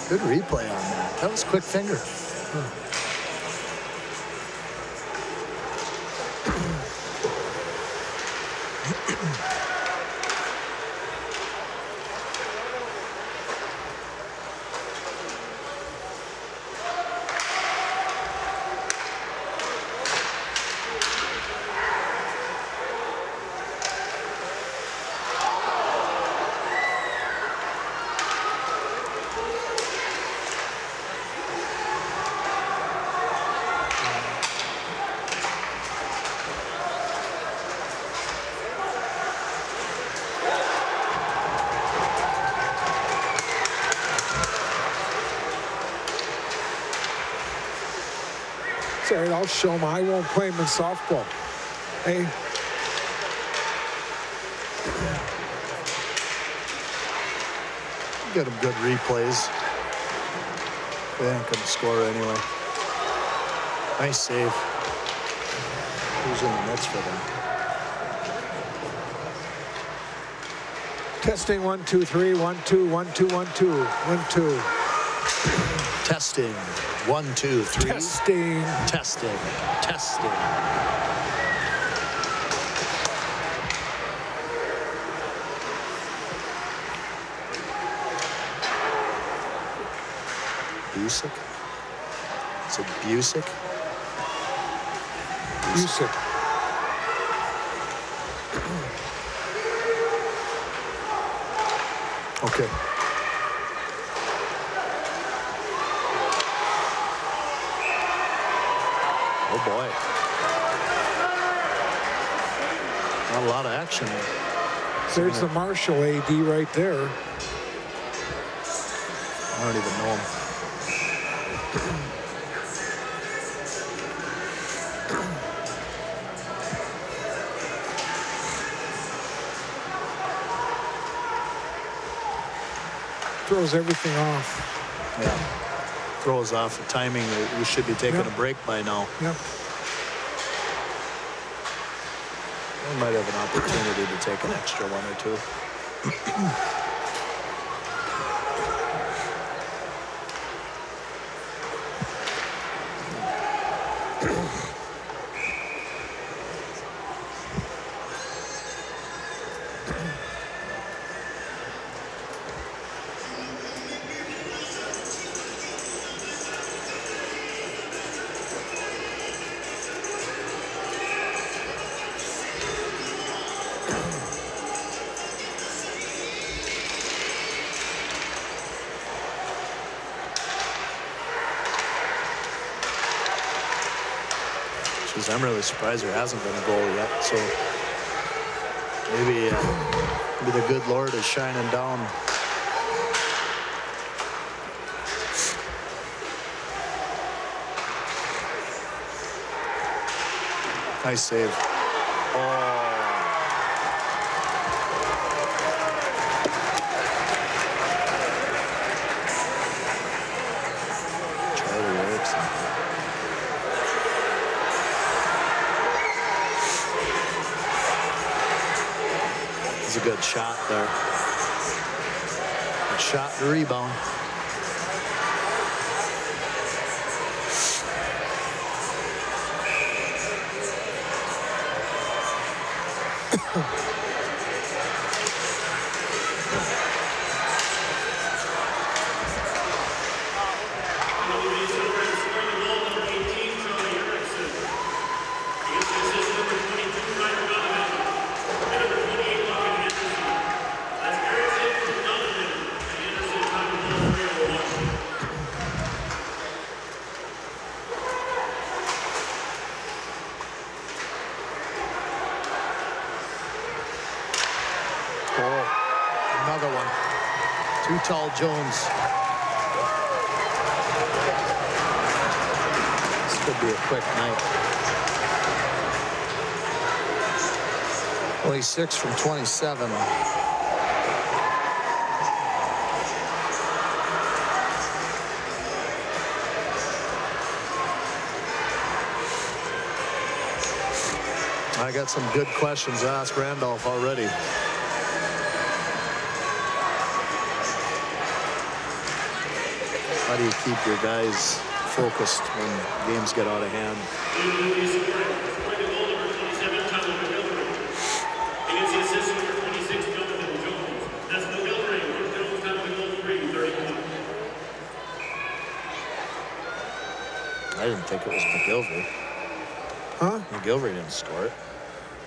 Good replay on that. That was quick finger. All right, I'll show him. I won't play him in softball. Hey. Get him good replays. They ain't gonna score anyway. Nice save. Who's in the nets for them? Testing 1 2 3 1 2 1 2 1 2 1 2. Testing 1 2 3. Testing. Testing. Testing. Busick? Is it Busick? Busick. Okay. Oh boy. Not a lot of action. There's the Marshall AD right there. I don't even know him. Throws everything off. Yeah. Throws off the timing. We should be taking a break by now. Yep. We might have an opportunity to take an extra one or two. I'm really surprised there hasn't been a goal yet. So maybe the good Lord is shining down. Nice save. Oh. A good shot there. Good shot to rebound. tall Jones. This could be a quick night. Only 6 from 27. I got some good questions to ask Randolph already. How do you keep your guys focused when games get out of hand? I didn't think it was McGilvery. Huh? McGilvery didn't score it.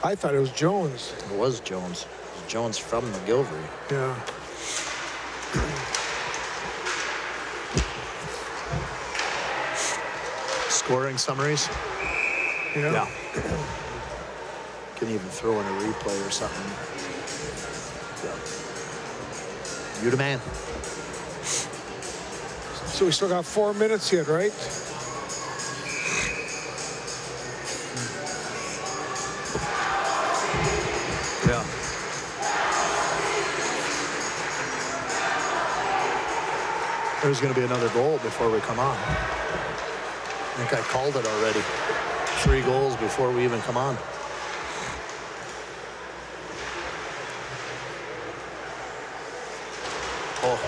I thought it was Jones. It was Jones. It was Jones from McGilvery. Yeah. Scoring summaries? Yeah. Can even throw in a replay or something. Yeah. You the man. So we still got 4 minutes yet, right? Yeah. There's going to be another goal before we come on. I think I called it already. 3 goals before we even come on. Oh.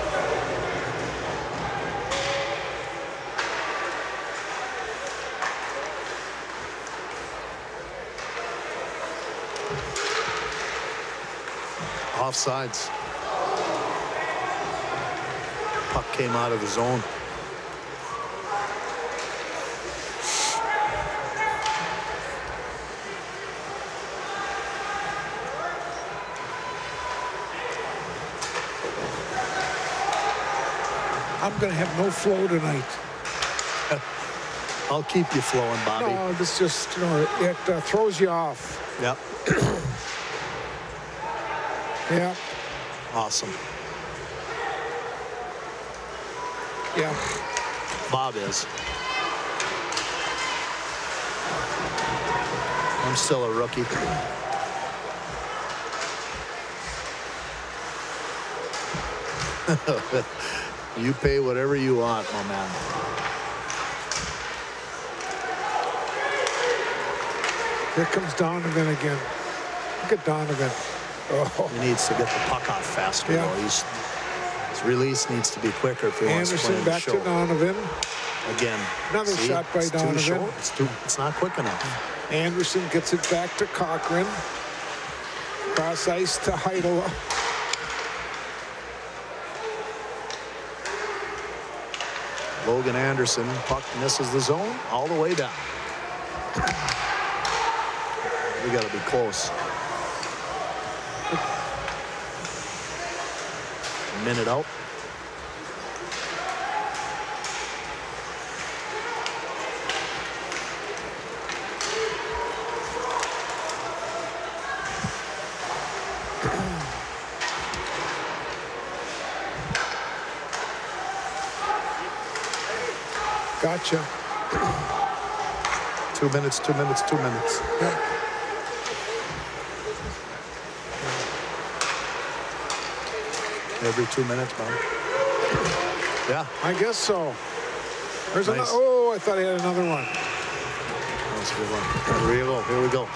Offsides. Puck came out of the zone. I'm going to have no flow tonight. I'll keep you flowing, Bobby. No, this just, you know, it throws you off. Yep. Yeah. Awesome. Yeah. Bob is. I'm still a rookie. You pay whatever you want, my man. Here comes Donovan again. Look at Donovan. Oh. He needs to get the puck off faster, Yeah. though. His release needs to be quicker if he wants to play Anderson in the back show. to Donovan. Again. Another see? shot by It's too Donovan. short. It's not quick enough. Anderson gets it back to Cochran. Cross ice to Heidel. Logan Anderson, puck misses the zone all the way down. We got to be close. A minute out. Gotcha. 2 minutes, 2 minutes, 2 minutes. Yep. Every 2 minutes, Bob. Yeah. I guess so. There's Nice. another. Oh, I thought he had another one. That's a good one. Here we go. Here we go.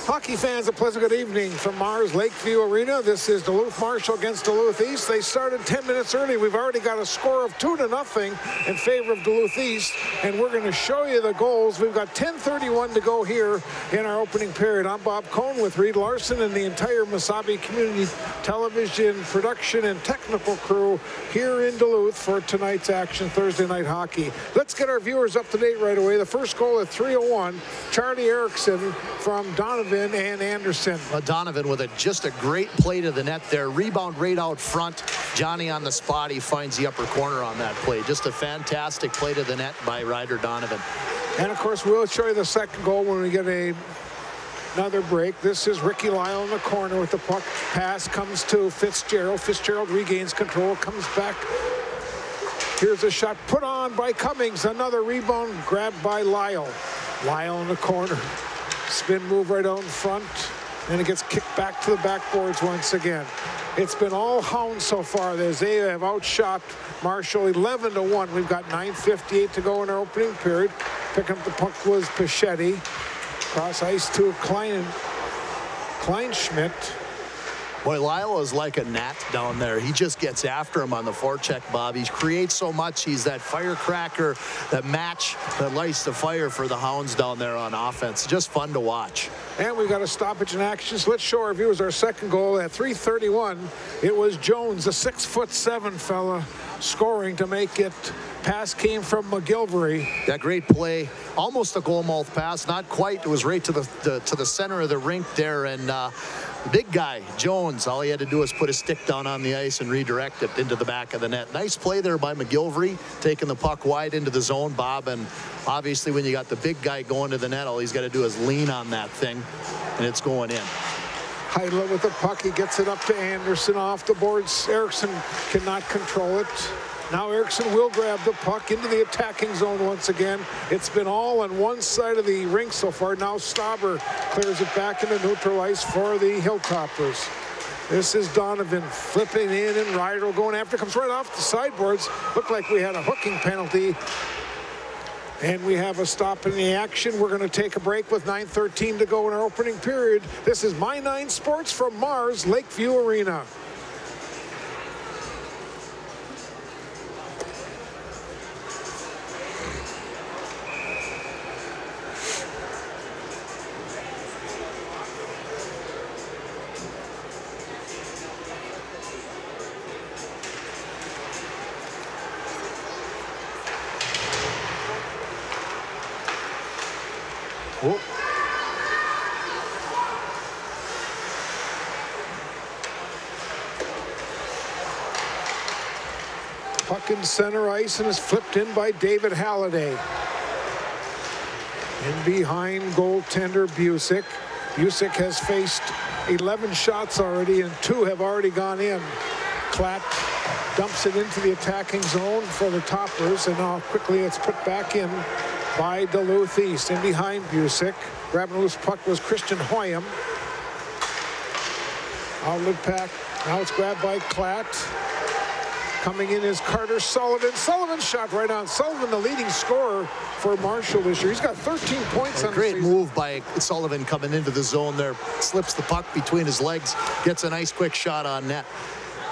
Hockey fans, a pleasant good evening from Mars Lakeview Arena. This is Duluth Marshall against Duluth East. They started 10 minutes early. We've already got a score of 2-0 in favor of Duluth East, and we're going to show you the goals. We've got 10:31 to go here in our opening period. I'm Bob Cohn with Reed Larson and the entire Mesabi Community Television production and technical crew here in Duluth for tonight's action, Thursday night hockey. Let's get our viewers up to date right away. The first goal at 3:01, Charlie Erickson from Donovan Donovan and Anderson. Donovan with just a great play to the net there. Rebound right out front. Johnny on the spot. He finds the upper corner on that play. Just a fantastic play to the net by Ryder Donovan. And, of course, we'll show you the second goal when we get another break. This is Ricky Lyle in the corner with the puck. Pass comes to Fitzgerald. Fitzgerald regains control, comes back. Here's a shot put on by Cummings. Another rebound grabbed by Lyle. Lyle in the corner. Spin move right out in front. And it gets kicked back to the backboards once again. It's been all Hounds so far. They have outshot Marshall 11-1. We've got 9:58 to go in our opening period. Picking up the puck was Pichetti. Cross ice to Kleinschmidt. Boy, Lyle is like a gnat down there. He just gets after him on the forecheck, Bob. He creates so much. He's that firecracker, that match that lights the fire for the Hounds down there on offense. Just fun to watch. And we've got a stoppage in action. So let's show our viewers our second goal at 3:31. It was Jones, a 6'7" fella, scoring to make it. Pass came from McGilvery. That great play, almost a goal mouth pass, not quite. It was right to the center of the rink there, and big guy Jones, all he had to do was put his stick down on the ice and redirect it into the back of the net. Nice play there by McGilvery, taking the puck wide into the zone, Bob. And obviously when you got the big guy going to the net, all he's got to do is lean on that thing, and it's going in. Heidler with the puck. He gets it up to Anderson off the boards. Eriksson cannot control it. Now Eriksson will grab the puck into the attacking zone once again. It's been all on one side of the rink so far. Now Stauber clears it back into neutral ice for the Hilltoppers. This is Donovan flipping in, and Ryder going after. Comes right off the sideboards. Looked like we had a hooking penalty. And we have a stop in the action. We're going to take a break with 9:13 to go in our opening period. This is My 9 Sports from Mars Lakeview Arena. Oh. Puck in center ice and is flipped in by David Halliday. In behind goaltender Busick. Busick has faced 11 shots already, and 2 have already gone in. Klatt dumps it into the attacking zone for the Toppers, and now quickly it's put back in by Duluth East. In behind Busick. Grabbing a loose puck was Christian Hoyam. Outlet pack. Now it's grabbed by Klatt. Coming in is Carter Sullivan. Sullivan shot right on. Sullivan, the leading scorer for Marshall this year. He's got 13 points on the season. Great move by Sullivan coming into the zone there. Slips the puck between his legs. Gets a nice quick shot on net.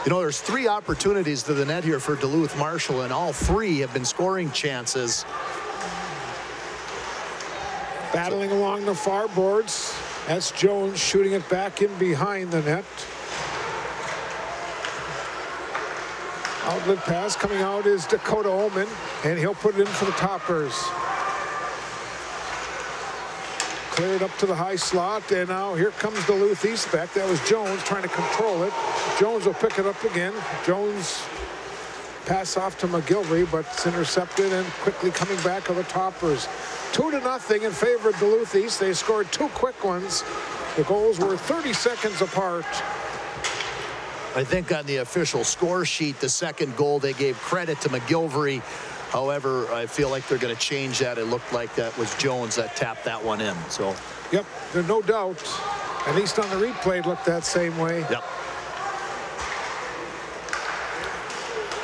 You know, there's 3 opportunities to the net here for Duluth Marshall, and all 3 have been scoring chances. Battling along the far boards. That's Jones shooting it back in behind the net. Outlet pass coming out is Dakota Ullman, and he'll put it in for the Toppers. Cleared up to the high slot, and now here comes Duluth East back. That was Jones trying to control it. Jones will pick it up again. Jones pass off to McGilvery, but it's intercepted, and quickly coming back are the Toppers. 2-0 in favor of Duluth East. They scored 2 quick ones. The goals were 30 seconds apart. I think on the official score sheet, the second goal, they gave credit to McGilvery. However, I feel like they're going to change that. It looked like that was Jones that tapped that one in. So, yep, there's no doubt. At least on the replay, it looked that same way. Yep.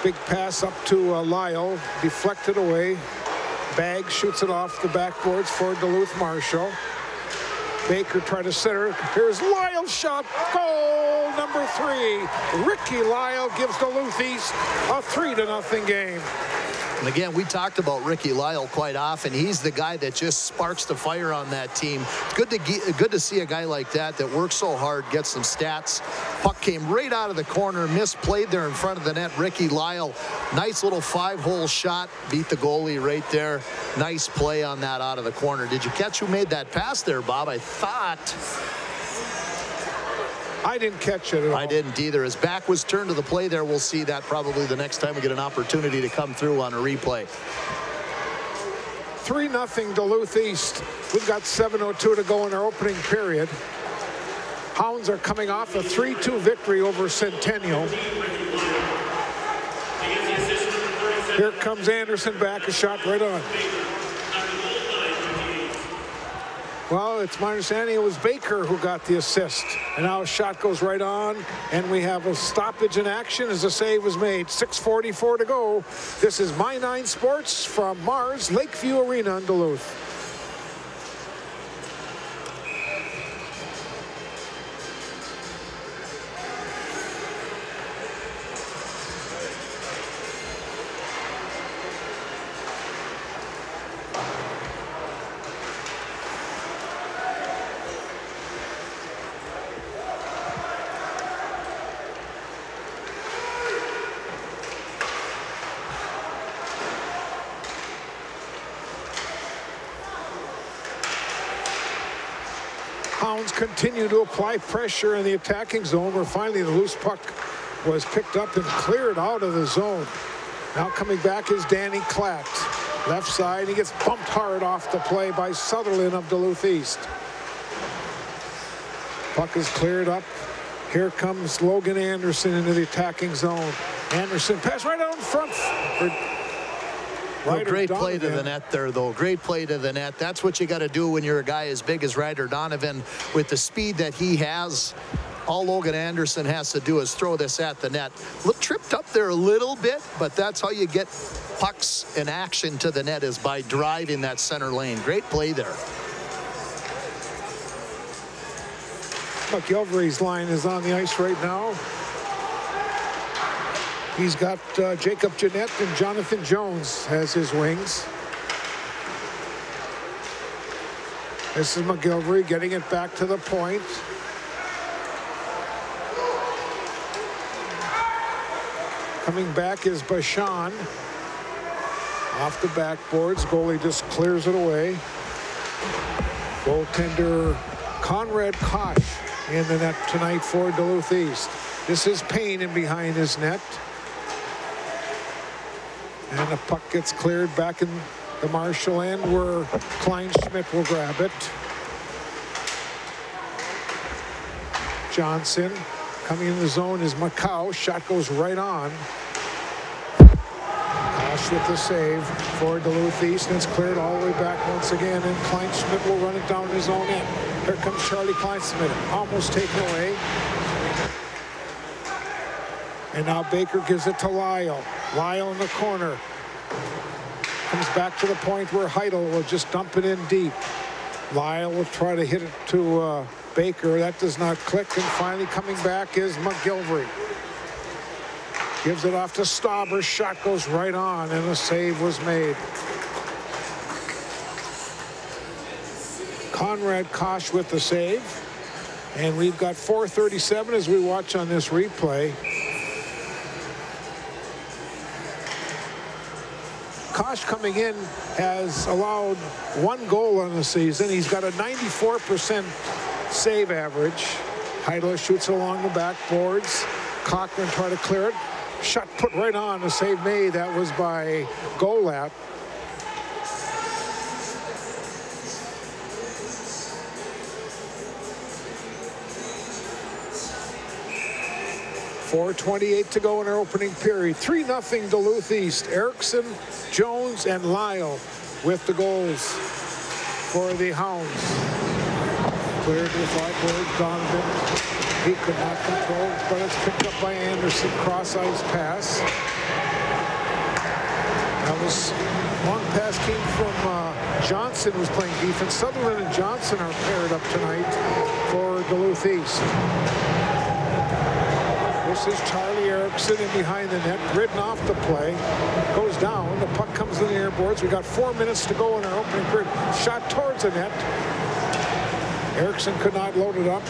Big pass up to Lyle, deflected away. Bagg shoots it off the backboards for Duluth Marshall. Baker tried to center. Here's Lyle's shot. Goal number 3. Ricky Lyle gives Duluth East a 3-0 game. And again, we talked about Ricky Lyle quite often. He's the guy that just sparks the fire on that team. Good to see a guy like that works so hard, gets some stats. Puck came right out of the corner, misplayed there in front of the net. Ricky Lyle, nice little 5-hole shot, beat the goalie right there. Nice play on that out of the corner. Did you catch who made that pass there, Bob? I thought... I didn't catch it at all. I didn't either. His back was turned to the play there. We'll see that probably the next time we get an opportunity to come through on a replay. 3-0 Duluth East. We've got 7:02 to go in our opening period. Hounds are coming off a 3-2 victory over Centennial. Here comes Anderson back, a shot right on. Well, it's my understanding it was Baker who got the assist. And now a shot goes right on, and we have a stoppage in action as the save was made. 6:44 to go. This is My 9 Sports from Mars Lakeview Arena in Duluth. Hounds continue to apply pressure in the attacking zone, where finally the loose puck was picked up and cleared out of the zone. Now coming back is Danny Klatt. Left side, he gets bumped hard off the play by Sutherland of Duluth East. Puck is cleared up. Here comes Logan Anderson into the attacking zone. Anderson pass right out in front. Great play to the net there, though. Great play to the net. That's what you got to do when you're a guy as big as Ryder Donovan. With the speed that he has, all Logan Anderson has to do is throw this at the net. Tripped up there a little bit, but that's how you get pucks in action to the net, is by driving that center lane. Great play there. McGilvery's line is on the ice right now. He's got Jacob Jeanette and Jonathan Jones as his wings. This is McGilvery getting it back to the point. Coming back is Bashan. Off the backboards, goalie just clears it away. Goaltender Conrad Koch in the net tonight for Duluth East. This is Payne in behind his net. And the puck gets cleared back in the Marshall end, where Kleinschmidt will grab it. Johnson coming in the zone is Macau. Shot goes right on. Kosh with the save for Duluth East, and it's cleared all the way back once again, and Kleinschmidt will run it down his own end. Here comes Charlie Kleinschmidt, almost taken away. And now Baker gives it to Lyle. Lyle in the corner. Comes back to the point where Heidel will just dump it in deep. Lyle will try to hit it to Baker. That does not click. And finally coming back is McGilvery. Gives it off to Stauber. Shot goes right on, and a save was made. Conrad Koch with the save. And we've got 4:37 as we watch on this replay. Koch coming in has allowed 1 goal on the season. He's got a 94% save average. Heidler shoots along the backboards. Cochran try to clear it. Shot put right on. A save made. That was by Golat. .428 to go in our opening period. 3-0 Duluth East. Erickson, Jones, and Lyle with the goals for the Hounds. Cleared to the sideboard. Donovan. He could not control, but it's picked up by Anderson. Cross ice pass. That was long pass came from Johnson, who's playing defense. Sutherland and Johnson are paired up tonight for Duluth East. This is Charlie Erickson in behind the net, ridden off the play. Goes down. The puck comes to the air boards. We got 4 minutes to go in our opening period. Shot towards the net. Erickson could not load it up.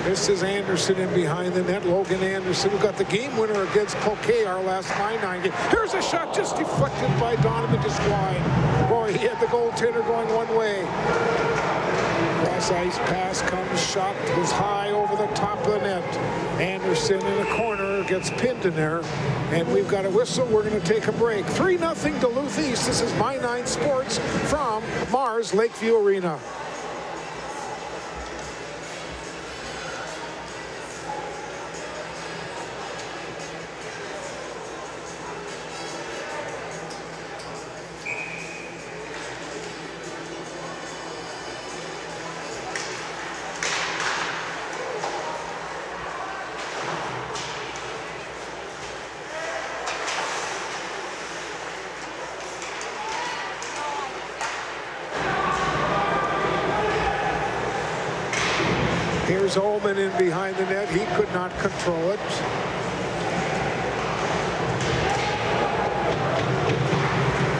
This is Anderson in behind the net. Logan Anderson, who got the game winner against Cloquet, our last 9-9 game. Here's a shot just deflected by Donovan, just wide. Boy, he had the goaltender going one way. Cross ice pass comes, shot was high over the top of the net. Anderson in the corner gets pinned in there, and we've got a whistle. We're going to take a break. 3-0 Duluth East. This is My 9 Sports from Mars Lakeview Arena. Here's Ullman in behind the net. He could not control it.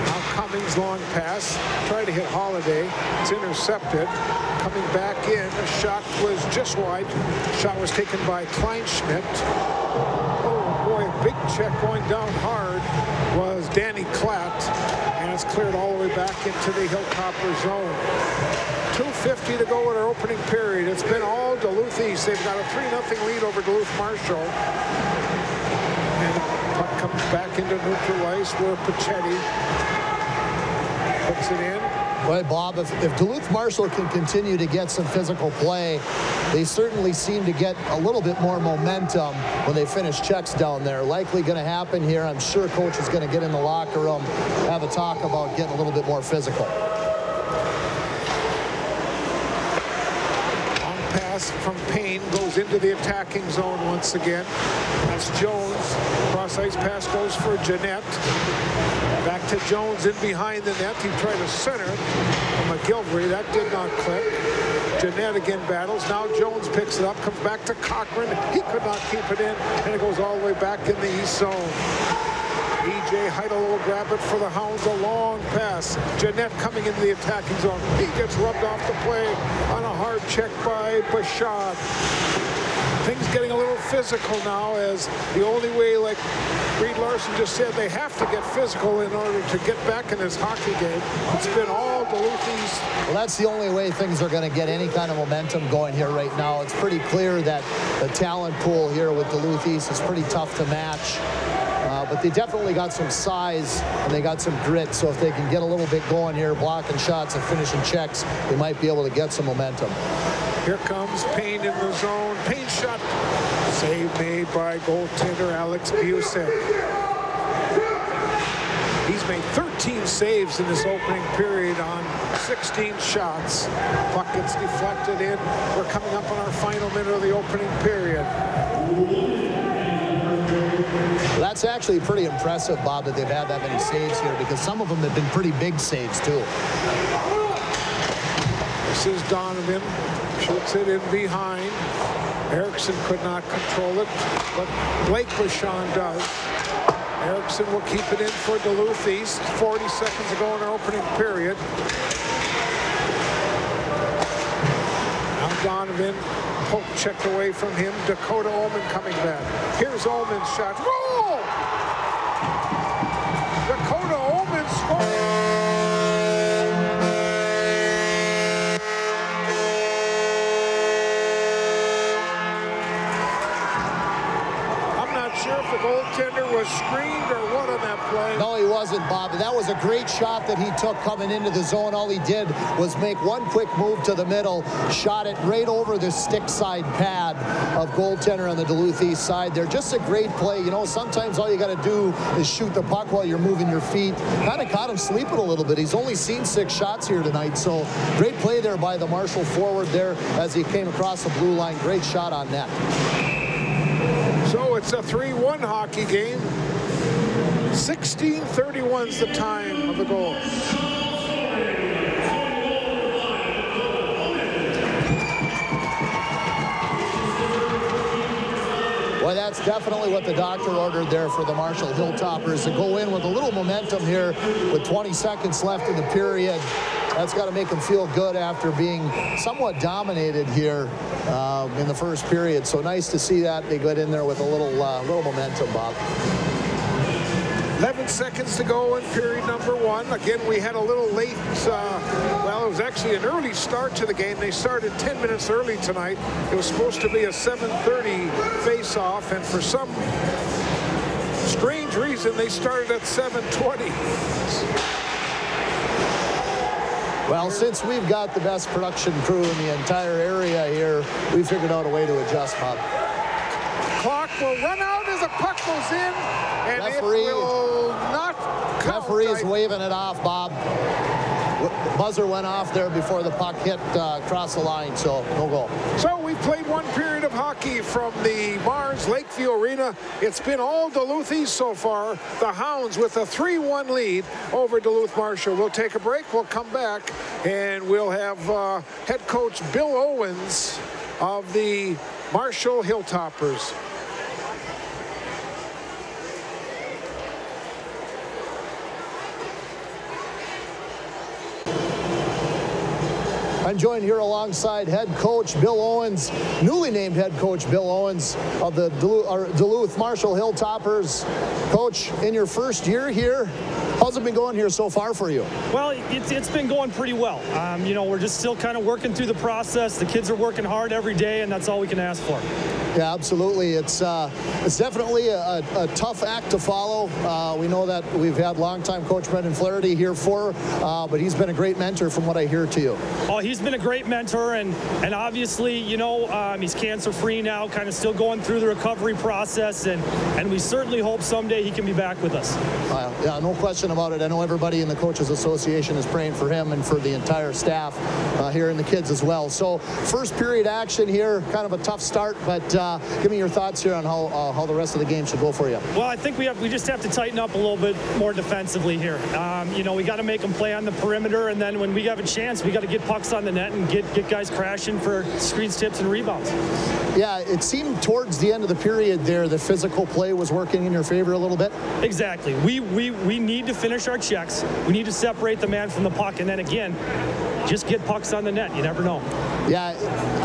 Now Cummings, long pass. Tried to hit Holiday. It's intercepted. Coming back in. The shot was just wide. Shot was taken by Kleinschmidt. Oh boy, a big check going down hard was Danny Klatt. And it's cleared all the way back into the Hilltopper zone. 2:50 to go in our opening period. It's been all Duluth East. They've got a 3-0 lead over Duluth Marshall. And the puck comes back into neutral ice where Pachetti puts it in. Well, Bob, if Duluth Marshall can continue to get some physical play, they certainly seem to get a little bit more momentum when they finish checks down there. Likely going to happen here. I'm sure coach is going to get in the locker room, have a talk about getting a little bit more physical. From Payne goes into the attacking zone once again. That's Jones. Cross ice pass goes for Jeanette. Back to Jones in behind the net. He tried to center from McGilvery. That did not click. Jeanette again battles. Now Jones picks it up. Comes back to Cochran. He could not keep it in. And it goes all the way back in the east zone. E.J. Heidel will grab it for the Hounds. A long pass. Jeanette coming into the attacking zone. He gets rubbed off the play on a hard check by Bashad. Things getting a little physical now, as the only way, like Reed Larson just said, they have to get physical in order to get back in this hockey game. It's been all Duluth East. Well, that's the only way things are going to get any kind of momentum going here right now. It's pretty clear that the talent pool here with Duluth East is pretty tough to match. But they definitely got some size and they got some grit. So if they can get a little bit going here, blocking shots and finishing checks, they might be able to get some momentum. Here comes Payne in the zone. Payne shot. Save made by goaltender Alex Busek. He's made 13 saves in this opening period on 16 shots. Puck gets deflected in. We're coming up on our final minute of the opening period. That's actually pretty impressive, Bob, that they've had that many saves here, because some of them have been pretty big saves, too. This is Donovan. Shoots it in behind. Erickson could not control it, but Blake Bouchon does. Erickson will keep it in for Duluth East. 40 seconds to go in our opening period. Now Donovan. Poke checked away from him. Dakota Ullman coming back. Here's Ullman's shot. Roll! Dakota Ullman scores. I'm not sure if the goaltender was screened or what on that play. No, he wasn't, Bob. That was a great shot that he took coming into the zone. All he did was make one quick move to the middle, shot it right over the stick side pad of goaltender on the Duluth East side there. Just a great play. You know, sometimes all you got to do is shoot the puck while you're moving your feet. Kind of caught him sleeping a little bit. He's only seen 6 shots here tonight, so great play there by the Marshall forward there as he came across the blue line. Great shot on net. So it's a 3-1 hockey game. 16:31 is the time of the goal. Well, that's definitely what the doctor ordered there for the Marshall Hilltoppers, to go in with a little momentum here with 20 seconds left in the period. That's got to make them feel good after being somewhat dominated here in the first period. So nice to see that they got in there with a little momentum, Bob. 11 seconds to go in period number 1. Again, we had a little late, well, it was actually an early start to the game. They started 10 minutes early tonight. It was supposed to be a 7:30 face-off, and for some strange reason, they started at 7:20. Well, since we've got the best production crew in the entire area here, we figured out a way to adjust, Bob. Clock will run out as the puck goes in, and referee, it will not count. Referee is waving it off, Bob. Buzzer went off there before the puck hit across the line, so no goal. So we've played one period of hockey from the Mars Lakeview Arena. It's been all Duluth East so far. The Hounds with a 3-1 lead over Duluth Marshall. We'll take a break. We'll come back, and we'll have head coach Bill Owens of the Marshall Hilltoppers. I'm joined here alongside head coach Bill Owens, newly named head coach Bill Owens of the Duluth Marshall Hilltoppers. Coach, in your first year here, how's it been going here so far for you? Well, it's been going pretty well. You know, we're just still kind of working through the process. The kids are working hard every day, and that's all we can ask for. Yeah, absolutely. It's definitely a tough act to follow. We know that we've had longtime coach Brendan Flaherty here but he's been a great mentor from what I hear to you. Oh, he's been a great mentor, and obviously, you know, he's cancer-free now, kind of still going through the recovery process, and we certainly hope someday he can be back with us. Yeah, no question about it. I know everybody in the Coaches Association is praying for him and for the entire staff here and the kids as well. So first period action here, kind of a tough start, but give me your thoughts here on how the rest of the game should go for you. Well, I think we just have to tighten up a little bit more defensively here. You know, we got to make them play on the perimeter, and then when we have a chance, we got to get pucks on the net and get guys crashing for screens, tips, and rebounds. Yeah, it seemed towards the end of the period there the physical play was working in your favor a little bit. Exactly. We need to finish our checks. We need to separate the man from the puck, and then again, just get pucks on the net. You never know. Yeah,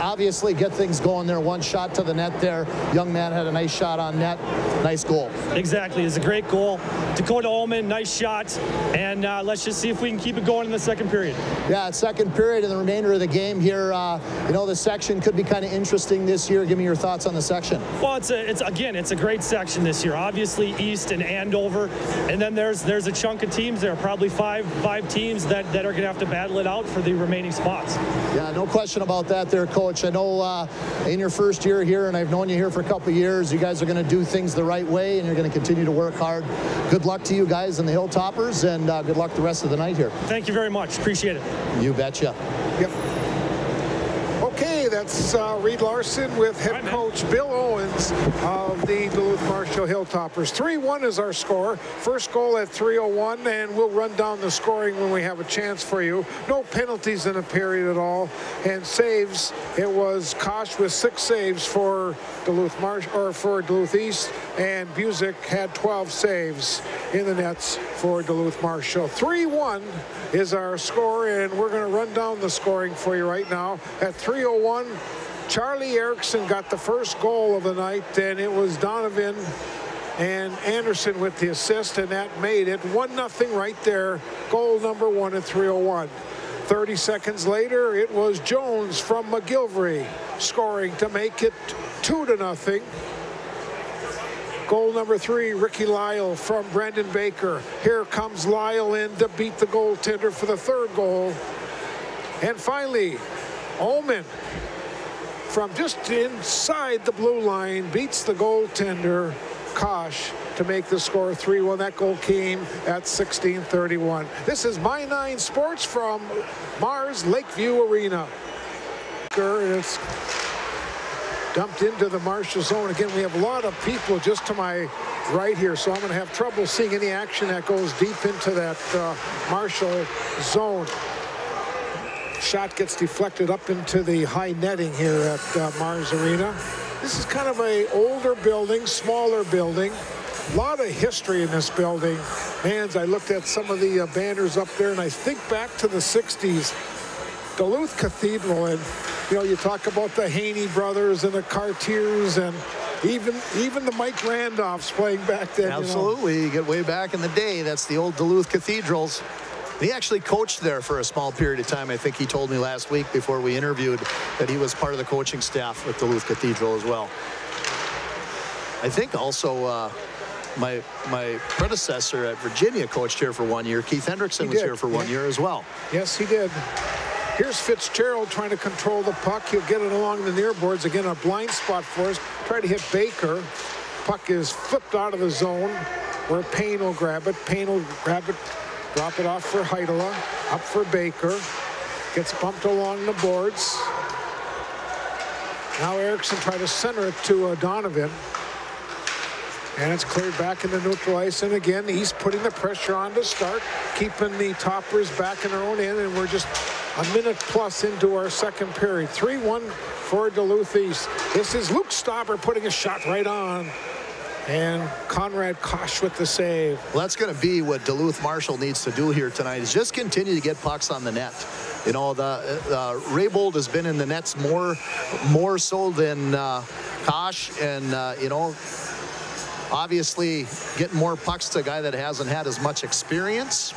obviously get things going there. One shot to the net there. Young man had a nice shot on net. Nice goal. Exactly. It's a great goal. Dakota Ullman, nice shot. And let's just see if we can keep it going in the second period. Yeah, second period and the remainder of the game here. You know, the section could be kind of interesting this year. Give me your thoughts on the section. Well, it's a great section this year. Obviously, East and Andover. And then there's a chunk of teams there, probably five teams that are going to have to battle it out for the remaining spots. Yeah, no question about that there, Coach. I know in your first year here, and I've known you here for a couple of years, you guys are going to do things the right way, and you're going to continue to work hard. Good luck to you guys in the Hilltoppers, and good luck the rest of the night here. Thank you very much. Appreciate it. You betcha. Yep. Okay, that's Reed Larson with head coach Bill Owens of the Duluth Marshall Hilltoppers. 3-1 is our score. First goal at 3:01, and we'll run down the scoring when we have a chance for you. No penalties in the period at all, and saves. It was Kosh with 6 saves for Duluth East, and Busick had 12 saves in the nets for Duluth Marshall. 3-1 is our score, and we're going to run down the scoring for you right now. At 3:01, Charlie Erickson got the first goal of the night, and it was Donovan and Anderson with the assist, and that made it 1-0 right there. Goal number 1 at 3:01. 30 seconds later, it was Jones from McGilvery scoring to make it 2-0. Goal number 3, Ricky Lyle from Brendan Baker. Here comes Lyle in to beat the goaltender for the third goal. And finally, Ullman from just inside the blue line beats the goaltender, Kosh, to make the score 3-1. That goal came at 16:31. This is My 9 Sports from Mars Lakeview Arena. It's dumped into the Marshall zone. Again, we have a lot of people just to my right here, so I'm going to have trouble seeing any action that goes deep into that Marshall zone. Shot gets deflected up into the high netting here at Mars Arena. This is kind of a older building, smaller building. A lot of history in this building. Man, I looked at some of the banners up there, and I think back to the 60s. Duluth Cathedral, and you talk about the Haney brothers and the Cartiers, and even the Mike Randolphs playing back then. Absolutely, you get way back in the day. That's the old Duluth Cathedrals. He actually coached there for a small period of time. I think he told me last week before we interviewed that he was part of the coaching staff with Duluth Cathedral as well. I think also my predecessor at Virginia coached here for 1 year. Keith Hendrickson was here for 1 year as well. Yes, he did. Here's Fitzgerald trying to control the puck. He'll get it along the near boards. Again, a blind spot for us. Try to hit Baker. Puck is flipped out of the zone where Payne will grab it. Payne will grab it, drop it off for Heidela. Up for Baker. Gets bumped along the boards. Now Erickson try to center it to Donovan. And it's cleared back into neutral ice. And again, he's putting the pressure on to start, keeping the Toppers back in their own end. And we're just a minute plus into our second period. 3-1 for Duluth East. This is Luke Stauber putting a shot right on. And Conrad Kosh with the save. Well, that's going to be what Duluth Marshall needs to do here tonight, is just continue to get pucks on the net. The Raybould has been in the nets more so than Kosh, and obviously getting more pucks to a guy that hasn't had as much experience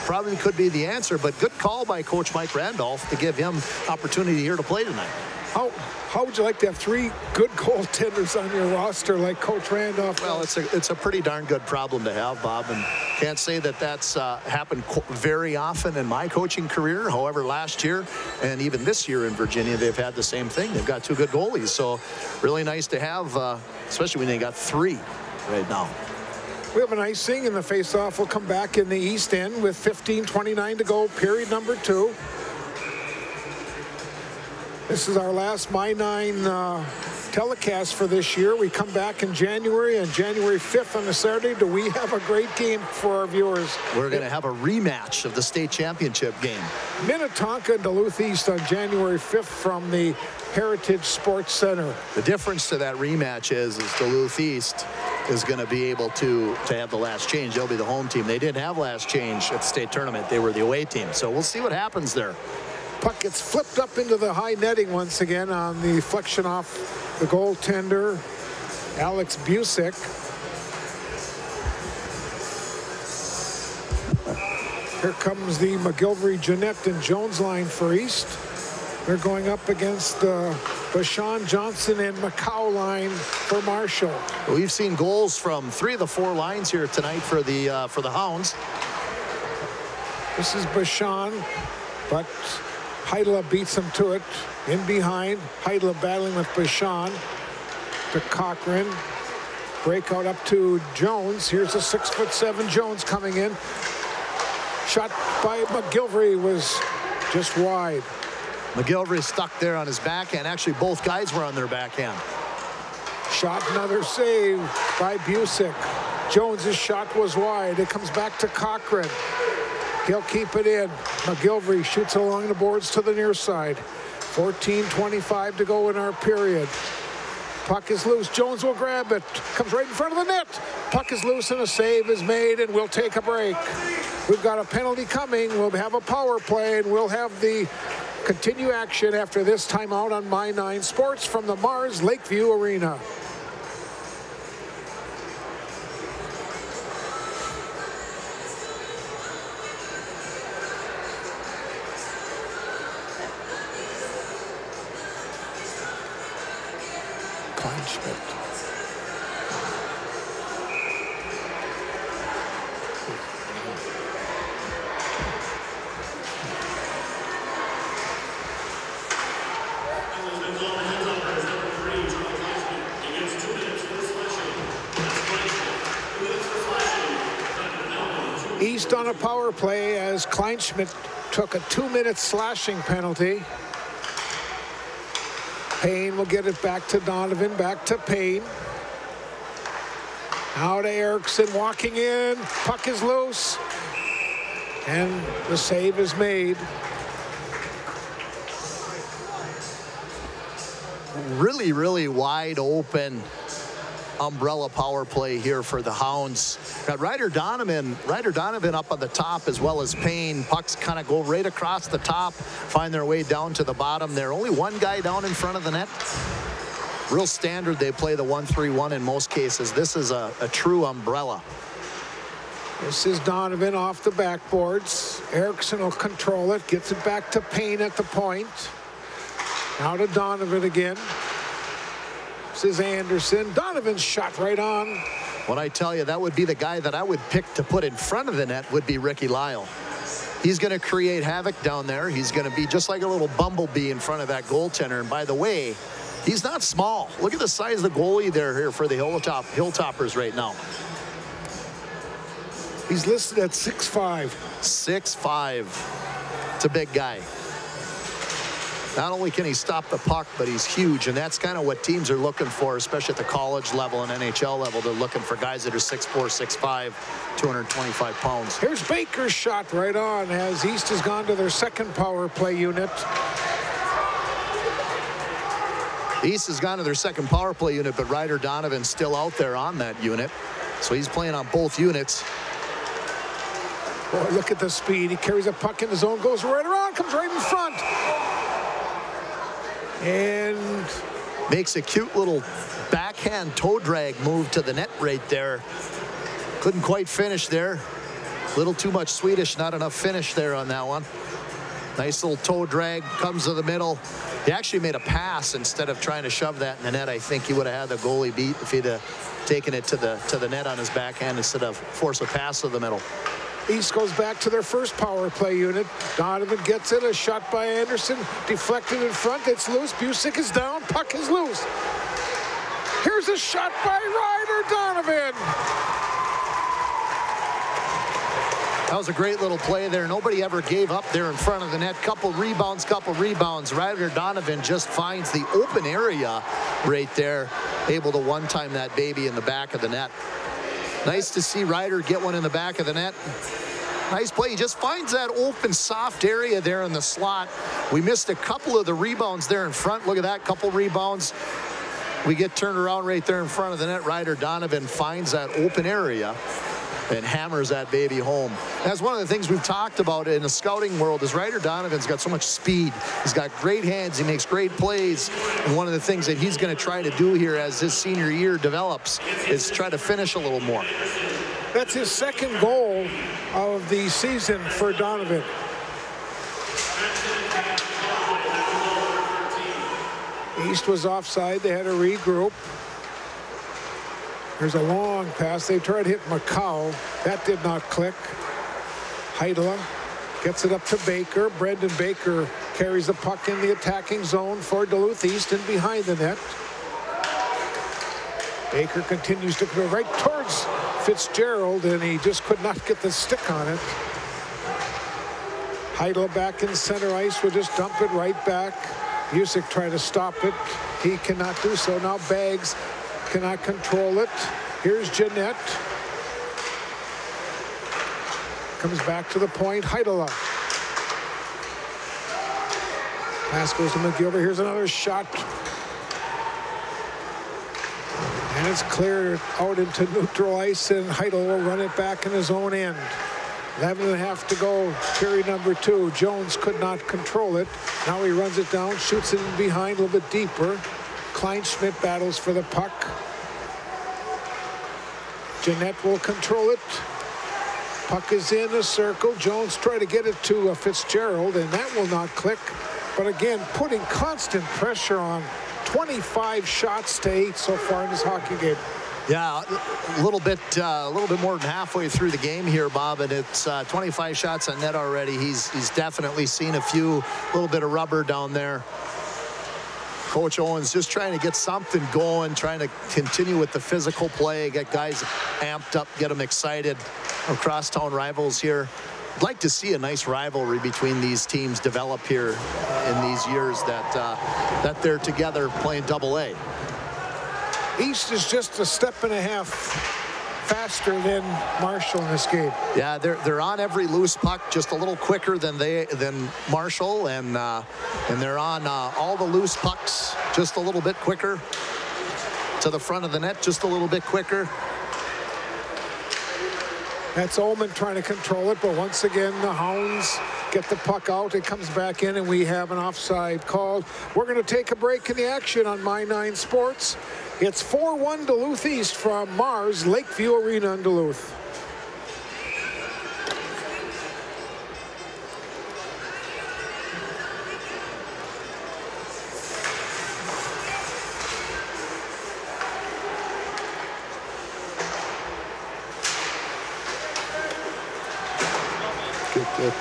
probably could be the answer, but good call by Coach Mike Randolph to give him opportunity here to play tonight. How would you like to have 3 good goaltenders on your roster like Coach Randolph? Well, it's a pretty darn good problem to have, Bob, and can't say that that's happened very often in my coaching career. However, last year and even this year in Virginia, they've had the same thing. They've got 2 good goalies, so really nice to have, especially when they got 3 right now. We have an icing, and the face-off will come back in the East End with 15:29 to go, period number 2. This is our last My9 telecast for this year. We come back in January, and January 5th on a Saturday. Do we have a great game for our viewers? We're going to have a rematch of the state championship game. Minnetonka and Duluth East on January 5th from the Heritage Sports Center. The difference to that rematch is Duluth East is going to be able to have the last change. They'll be the home team. They didn't have last change at the state tournament. They were the away team. So we'll see what happens there. Puck gets flipped up into the high netting once again on the deflection off the goaltender, Alex Busick. Here comes the McGilvery, Jeanette, and Jones line for East. They're going up against Bashan, Johnson, and Macau line for Marshall. We've seen goals from 3 of the 4 lines here tonight for the Hounds. This is Bashan, but Heidela beats him to it. In behind, Heidela battling with Bashan to Cochran. Breakout up to Jones. Here's a 6'7" Jones coming in. Shot by McGilvery was just wide. McGilvery stuck there on his backhand. Actually, both guys were on their backhand. Shot, another save by Busick. Jones's shot was wide. It comes back to Cochran. He'll keep it in. McGilvery shoots along the boards to the near side. 14:25 to go in our period. Puck is loose. Jones will grab it. Comes right in front of the net. Puck is loose and a save is made, and we'll take a break. We've got a penalty coming. We'll have a power play, and we'll have the continue action after this timeout on My9 Sports from the Mars Lakeview Arena. Kleinschmidt. East on a power play as Kleinschmidt took a 2-minute slashing penalty. Payne will get it back to Donovan, back to Payne. Now to Erickson, walking in. Puck is loose. And the save is made. really, really wide open umbrella power play here for the Hounds. Got Ryder Donovan up on the top as well as Payne. Pucks kind of go right across the top, find their way down to the bottom there. Only one guy down in front of the net. Real standard, they play the 1-3-1 in most cases. This is a true umbrella. This is Donovan off the backboards. Eriksson will control it, gets it back to Payne at the point. Now to Donovan again. This is Anderson. Donovan's shot right on. When I tell you, that would be the guy that I would pick to put in front of the net would be Ricky Lyle. He's going to create havoc down there. He's going to be just like a little bumblebee in front of that goaltender. And by the way, he's not small. Look at the size of the goalie there here for the Hilltoppers right now. He's listed at 6'5". 6'5". It's a big guy. Not only can he stop the puck, but he's huge, and that's kind of what teams are looking for, especially at the college level and NHL level. They're looking for guys that are 6'4", 6'5", 225 pounds. Here's Baker's shot right on as East has gone to their second power play unit. East has gone to their second power play unit, but Ryder Donovan's still out there on that unit. So he's playing on both units. Boy, look at the speed. He carries a puck in the zone, goes right around, comes right in front. And makes a cute little backhand toe drag move to the net right there. Couldn't quite finish there. A little too much Swedish, not enough finish there on that one. Nice little toe drag, comes to the middle. He actually made a pass instead of trying to shove that in the net. I think he would have had the goalie beat if he'd have taken it to the net on his backhand instead of force a pass to the middle. East goes back to their first power play unit. Donovan gets it. A shot by Anderson. Deflected in front. It's loose. Busick is down. Puck is loose. Here's a shot by Ryder Donovan. That was a great little play there. Nobody ever gave up there in front of the net. Couple rebounds. Ryder Donovan just finds the open area right there. Able to one-time that baby in the back of the net. Nice to see Ryder get one in the back of the net. Nice play. He just finds that open, soft area there in the slot. We missed a couple of the rebounds there in front. Look at that, couple rebounds. We get turned around right there in front of the net. Ryder Donovan finds that open area and hammers that baby home. That's one of the things we've talked about in the scouting world is Ryder Donovan's got so much speed. He's got great hands. He makes great plays. And one of the things that he's going to try to do here as his senior year develops is try to finish a little more. That's his second goal of the season for Donovan. East was offside. They had to regroup. There's a long pass. They tried to hit Macau. That did not click. Heidela gets it up to Baker. Brendan Baker carries the puck in the attacking zone for Duluth East and behind the net. Baker continues to go right towards Fitzgerald, and he just could not get the stick on it. Heidela back in center ice will just dump it right back. Busick tried to stop it. He cannot do so. Now Baggs cannot control it. Here's Jeanette. Comes back to the point. Heidela. Pass goes to McGilver. Here's another shot. And it's cleared out into neutral ice, and Heidel will run it back in his own end. 11.5 to go, period number 2. Jones could not control it. Now he runs it down, shoots it in behind a little bit deeper. Kleinschmidt battles for the puck. Jeanette will control it. Puck is in a circle. Jones tried to get it to Fitzgerald, and that will not click. But again, putting constant pressure on. 25 shots to 8 so far in this hockey game. Yeah, a little bit more than halfway through the game here, Bob, and it's 25 shots on net already. He's definitely seen a little bit of rubber down there. Coach Owens just trying to get something going, trying to continue with the physical play, get guys amped up, get them excited. Our crosstown rivals here. I'd like to see a nice rivalry between these teams develop here in these years that they're together playing Double-A. East is just a step and a half faster than Marshall in this game. Yeah, they're on every loose puck just a little quicker than Marshall, and they're on all the loose pucks just a little bit quicker to the front of the net, just a little bit quicker. That's Ullman trying to control it, but once again, the Hounds get the puck out. It comes back in, and we have an offside called. We're going to take a break in the action on My 9 Sports. It's 4-1 Duluth East from Mars Lakeview Arena in Duluth. Good.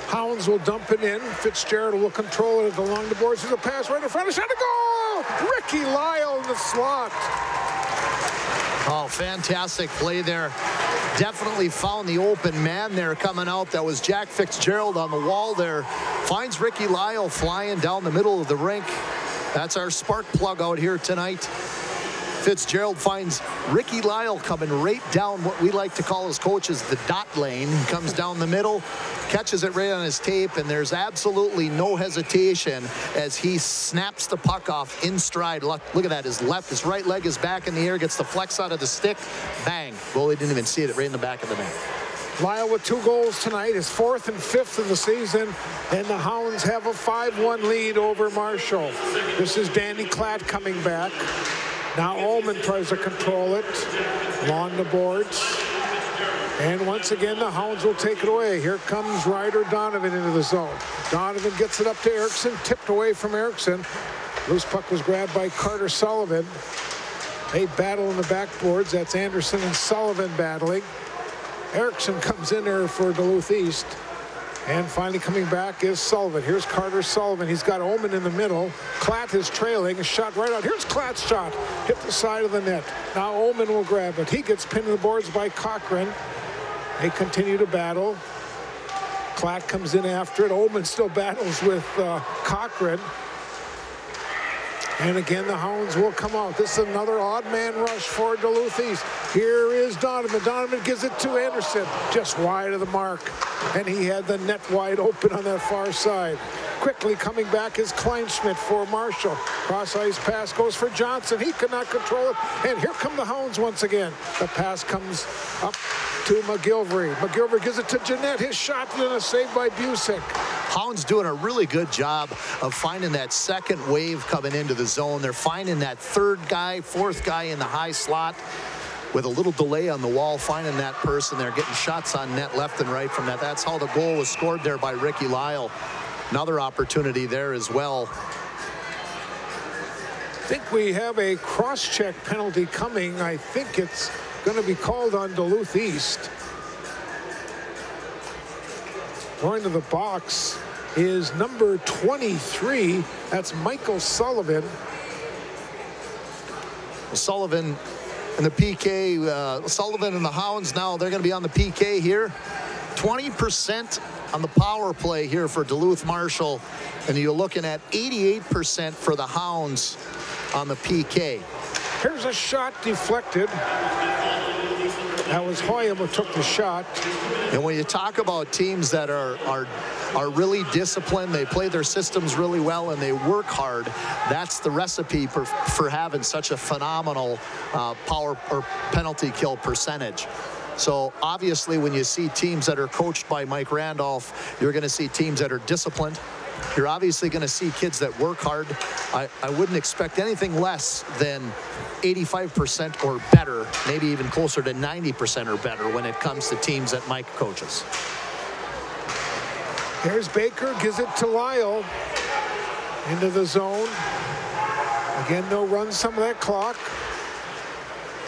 Hounds will dump it in. Fitzgerald will control it along the boards. There's a pass right in front. A shot to goal! Ricky Lyle in the slot. Oh, fantastic play there. Definitely found the open man there coming out. That was Jack Fitzgerald on the wall there. Finds Ricky Lyle flying down the middle of the rink. That's our spark plug out here tonight. Fitzgerald finds Ricky Lyle coming right down what we like to call as coaches the dot lane. He comes down the middle, catches it right on his tape, and there's absolutely no hesitation as he snaps the puck off in stride. Look at that. His right leg is back in the air, gets the flex out of the stick. Bang. Goalie didn't even see it right in the back of the net. Lyle with 2 goals tonight, his 4th and 5th of the season, and the Hounds have a 5-1 lead over Marshall. This is Danny Klatt coming back. Now Ullman tries to control it along the boards. And once again, the Hounds will take it away. Here comes Ryder Donovan into the zone. Donovan gets it up to Erickson, tipped away from Erickson. Loose puck was grabbed by Carter Sullivan. They battle in the backboards. That's Anderson and Sullivan battling. Erickson comes in there for Duluth East. And finally coming back is Sullivan. Here's Carter Sullivan. He's got Ullman in the middle. Klatt is trailing. A shot right out. Here's Klatt's shot. Hit the side of the net. Now Ullman will grab it. He gets pinned to the boards by Cochran. They continue to battle. Klatt comes in after it. Ullman still battles with Cochran. And again, the Hounds will come out. This is another odd man rush for Duluth East. Here is Donovan. Donovan gives it to Anderson, just wide of the mark. And he had the net wide open on that far side. Quickly coming back is Kleinschmidt for Marshall. Cross-ice pass goes for Johnson. He could not control it. And here come the Hounds once again. The pass comes up to McGilvery. McGilvery gives it to Jeanette. His shot, and then a save by Busick. Hounds doing a really good job of finding that second wave coming into the zone. They're finding that third guy, fourth guy in the high slot with a little delay on the wall, finding that person there, getting shots on net left and right from that. That's how the goal was scored there by Ricky Lyle. Another opportunity there as well. I think we have a cross-check penalty coming. I think it's going to be called on Duluth East. Going to the box is number 23. That's Michael Sullivan. Sullivan and the PK. Sullivan and the Hounds now, they're going to be on the PK here. 20% on the power play here for Duluth Marshall. And you're looking at 88% for the Hounds on the PK. Here's a shot deflected. That was Hoyam who took the shot. And when you talk about teams that are really disciplined, they play their systems really well, and they work hard, that's the recipe for having such a phenomenal power or penalty kill percentage. So obviously when you see teams that are coached by Mike Randolph, you're going to see teams that are disciplined. You're obviously going to see kids that work hard. I wouldn't expect anything less than 85% or better, maybe even closer to 90% or better when it comes to teams that Mike coaches. Here's Baker, gives it to Lyle. Into the zone. Again, they'll run some of that clock.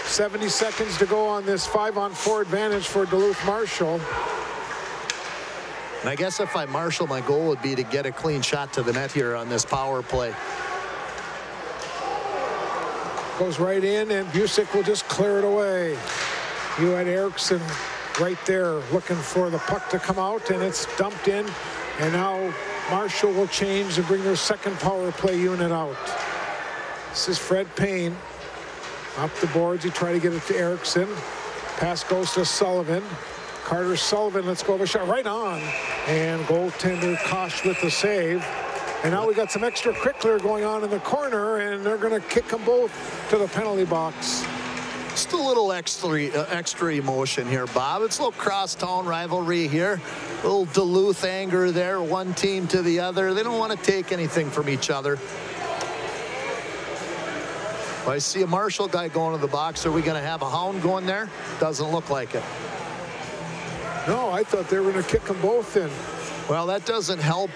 70 seconds to go on this 5-on-4 advantage for Duluth Marshall. And I guess if I'm Marshall, my goal would be to get a clean shot to the net here on this power play. goes right in, and Busick will just clear it away. You had Erickson right there looking for the puck to come out, and it's dumped in. And now Marshall will change and bring their second power play unit out. This is Fred Payne. Up the boards, he tried to get it to Erickson. Pass goes to Sullivan. Carter Sullivan, let's go over a shot right on. And goaltender Kosh with the save. And now we got some extra crickler going on in the corner, and they're going to kick them both to the penalty box. Just a little extra emotion here, Bob. It's a little crosstown rivalry here. A little Duluth anger there, one team to the other. They don't want to take anything from each other. I see a Marshall guy going to the box. Are we going to have a Hound going there? Doesn't look like it. No, I thought they were going to kick them both in. Well, that doesn't help.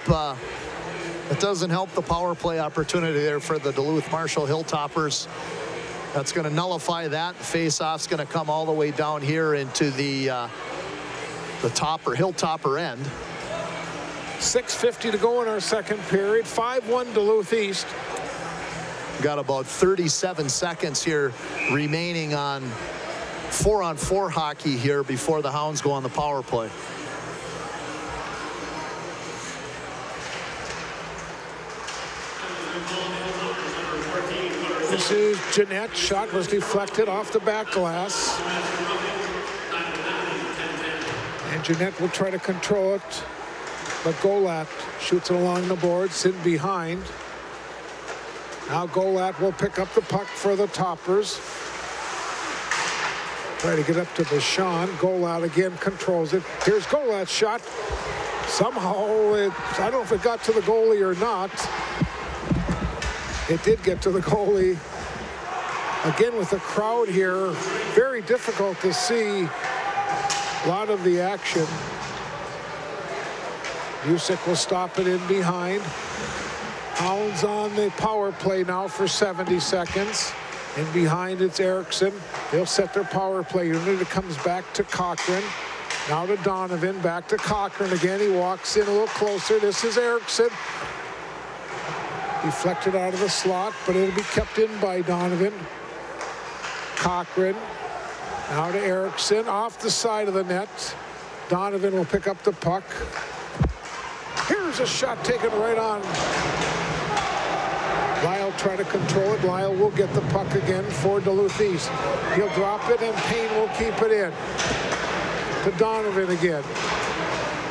It doesn't help the power play opportunity there for the Duluth Marshall Hilltoppers. That's going to nullify that. The face-off's going to come all the way down here into the Hilltopper end. 6:50 to go in our second period. 5-1 Duluth East. Got about 37 seconds here remaining on 4-on-4 hockey here before the Hounds go on the power play. This is Jeanette. Shot was deflected off the back glass. And Jeanette will try to control it. But Golat shoots it along the boards, in behind. Now Golat will pick up the puck for the Toppers. Try to get up to Bashan. Golat again controls it. Here's Golat's shot. Somehow, I don't know if it got to the goalie or not. It did get to the goalie. Again, with the crowd here, very difficult to see a lot of the action. Busick will stop it in behind. Hounds on the power play now for 70 seconds. In behind, it's Erickson. They'll set their power play unit. It comes back to Cochran. Now to Donovan. Back to Cochran again. He walks in a little closer. This is Erickson. Deflected out of the slot, but it'll be kept in by Donovan. Cochran. Now to Erickson. Off the side of the net. Donovan will pick up the puck. Here's a shot taken right on. Lyle try to control it. Lyle will get the puck again for Duluth East. He'll drop it, and Payne will keep it in. To Donovan again.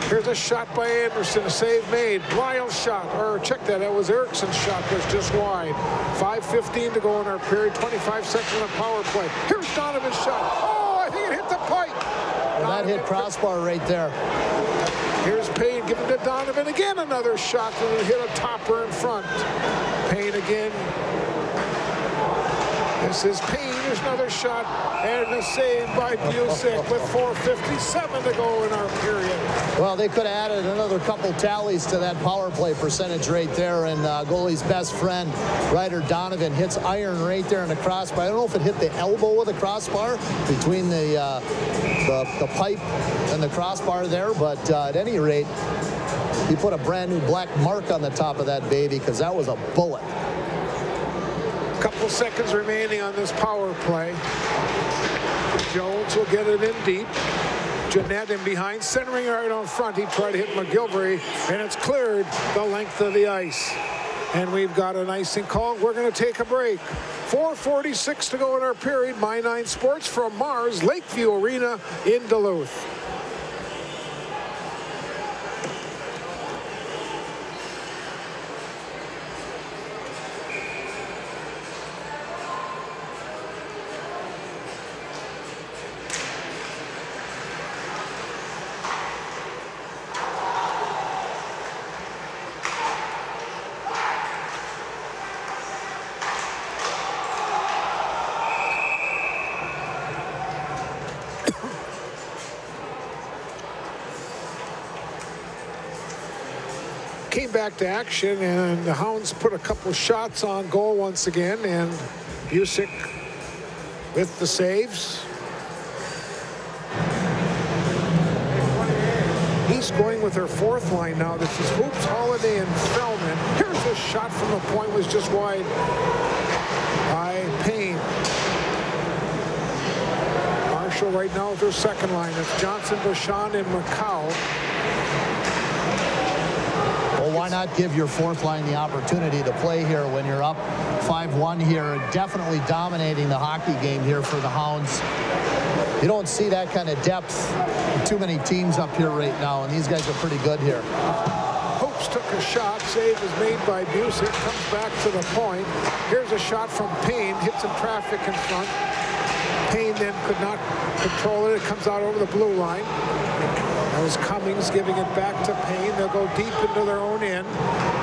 Here's a shot by Anderson. A save made. Lyle's shot. Or check that. That was Erickson's shot. Was just wide. 5:15 to go in our period. 25 seconds on power play. Here's Donovan's shot. Oh, I think it hit the pipe. Well, that hit crossbar right there. Here's Payne giving to Donovan. Again, another shot, and it hit a topper in front. Payne again. This is Payne. There's another shot, and a save by Busick with 4:57 to go in our period. Well, they could have added another couple tallies to that power play percentage right there, and goalie's best friend, Ryder Donovan, hits iron right there in the crossbar. I don't know if it hit the elbow of the crossbar between the pipe and the crossbar there, but at any rate, he put a brand new black mark on the top of that baby because that was a bullet. Couple seconds remaining on this power play. Jones will get it in deep. Jeanette in behind, centering right on front. He tried to hit McGilvery, and it's cleared the length of the ice. And we've got an icing call. We're going to take a break. 4:46 to go in our period. My 9 Sports from Mars Lakeview Arena in Duluth. Came back to action, and the Hounds put a couple shots on goal once again, and Busick with the saves. East going with their 4th line now. This is Hoops, Holiday, and Fellman. Here's a shot from the point, was just wide by Payne. Marshall right now with their second line. It's Johnson, Deshawn, and McCow. Well, why not give your fourth line the opportunity to play here when you're up 5-1 here, definitely dominating the hockey game here for the Hounds. You don't see that kind of depth in too many teams up here right now, and these guys are pretty good here. Hoops took a shot. Save is made by Busick. Comes back to the point. Here's a shot from Payne. Hits some traffic in front. Payne then could not control it. It comes out over the blue line. That was Cummings giving it back to Payne. They'll go deep into their own end.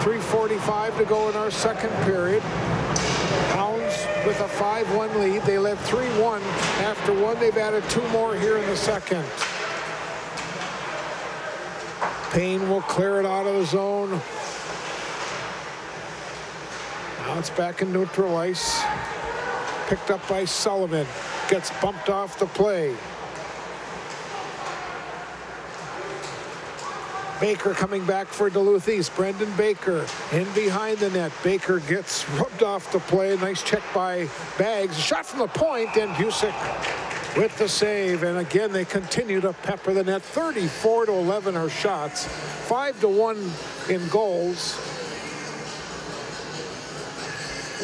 3:45 to go in our second period. Hounds with a 5-1 lead. They led 3-1 after one. They've added two more here in the second. Payne will clear it out of the zone. Now it's back in neutral ice. Picked up by Sullivan. Gets bumped off the play. Baker coming back for Duluth East. Brendan Baker in behind the net. Baker gets rubbed off the play. Nice check by Baggs. Shot from the point, and Busick with the save. And again, they continue to pepper the net. 34-11 are shots. 5-1 in goals.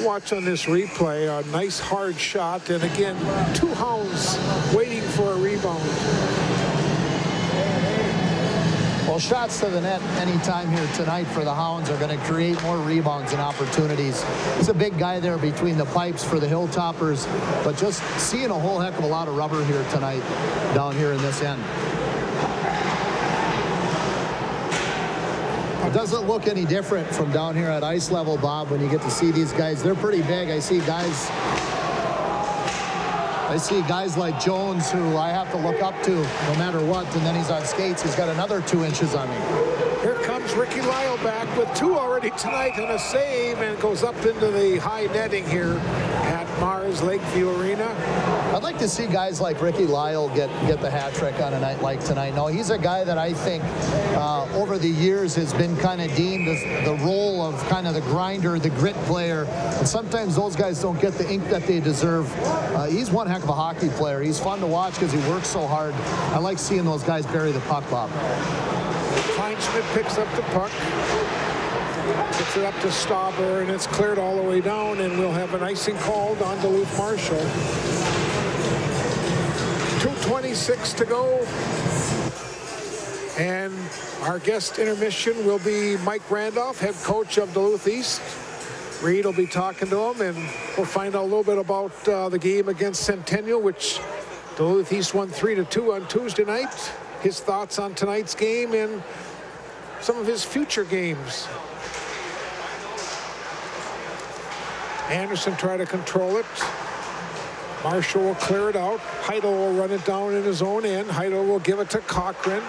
Watch on this replay. A nice hard shot. And again, two Hounds waiting for a rebound. Well, shots to the net anytime here tonight for the Hounds are going to create more rebounds and opportunities. He's a big guy there between the pipes for the Hilltoppers, but just seeing a whole heck of a lot of rubber here tonight down here in this end. It doesn't look any different from down here at ice level, Bob, when you get to see these guys. They're pretty big. I see guys like Jones, who I have to look up to no matter what, and then he's on skates. He's got another 2 inches on me. Here comes Ricky Lyle back with two already tonight and a save, and goes up into the high netting here at Mars Lakeview Arena. I'd like to see guys like Ricky Lyle get the hat trick on a night like tonight. No, he's a guy that I think over the years has been kind of deemed as the role of kind of the grinder, the grit player, and sometimes those guys don't get the ink that they deserve. He's one heck of a hockey player. He's fun to watch because he works so hard. I like seeing those guys bury the puck, Bob. Kleinschmidt picks up the puck. Gets it up to Stauber, and it's cleared all the way down, and we'll have an icing called on Duluth Marshall. 2:26 to go. And our guest intermission will be Mike Randolph, head coach of Duluth East. Reed will be talking to him, and we'll find out a little bit about the game against Centennial, which Duluth East won 3-2 on Tuesday night. His thoughts on tonight's game and some of his future games. Anderson tried to control it. Marshall will clear it out. Heidel will run it down in his own end. Heidel will give it to Cochran.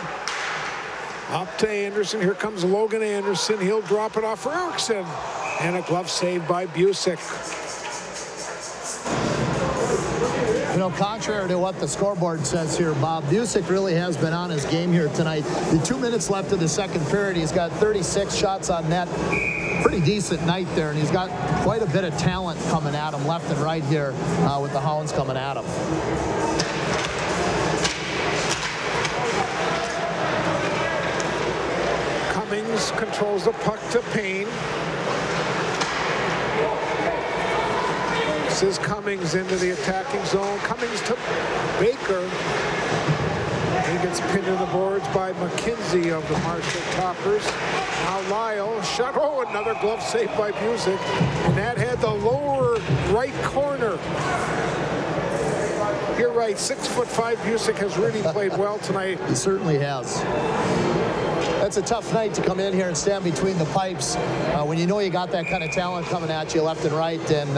Up to Anderson. Here comes Logan Anderson. He'll drop it off for Erickson. And a glove save by Busick. You know, contrary to what the scoreboard says here, Bob, Busick really has been on his game here tonight. The 2 minutes left of the second period, he's got 36 shots on net. Pretty decent night there, and he's got quite a bit of talent coming at him left and right here with the Hounds coming at him. Cummings controls the puck to Payne. This is Cummings into the attacking zone. Cummings to Baker. He gets pinned to the boards by McKenzie of the Marshall Toppers. Now Lyle shot. Oh, another glove save by Busick. And that had the lower right corner. You're right, 6'5" Busick has really played well tonight. He certainly has. That's a tough night to come in here and stand between the pipes when you know you got that kind of talent coming at you left and right, and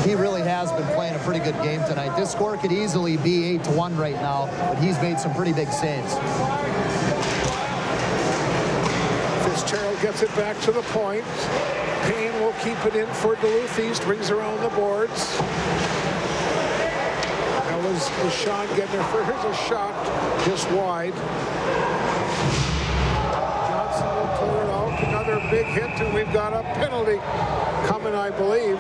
he really has been playing a pretty good game tonight. This score could easily be 8-1 right now, but he's made some pretty big saves. Fitzgerald gets it back to the point. Payne will keep it in for Duluth East, rings around the boards. That was Deshawn getting there for. Here's a shot just wide. Clear it out. Another big hit, and we've got a penalty coming, I believe.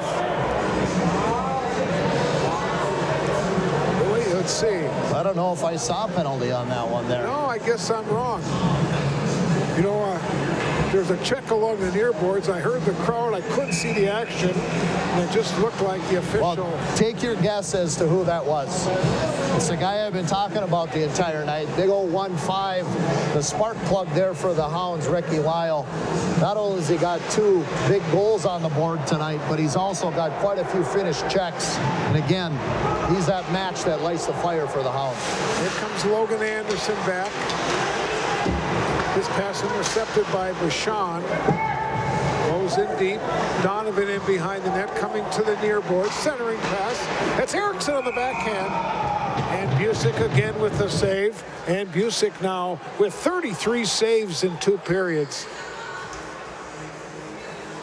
Let's see. I don't know if I saw a penalty on that one there. No, I guess I'm wrong. You know, there's a check along the near boards. I heard the crowd. I couldn't see the action. And it just looked like the official. Well, take your guess as to who that was. It's the guy I've been talking about the entire night. Big old 1-5. The spark plug there for the Hounds, Ricky Lyle. Not only has he got 2 big goals on the board tonight, but he's also got quite a few finished checks. And again, he's that match that lights the fire for the Hounds. Here comes Logan Anderson back. His pass intercepted by Bashan. Goes in deep. Donovan in behind the net, coming to the near board. Centering pass. That's Erickson on the backhand. And Busick again with the save. And Busick now with 33 saves in 2 periods.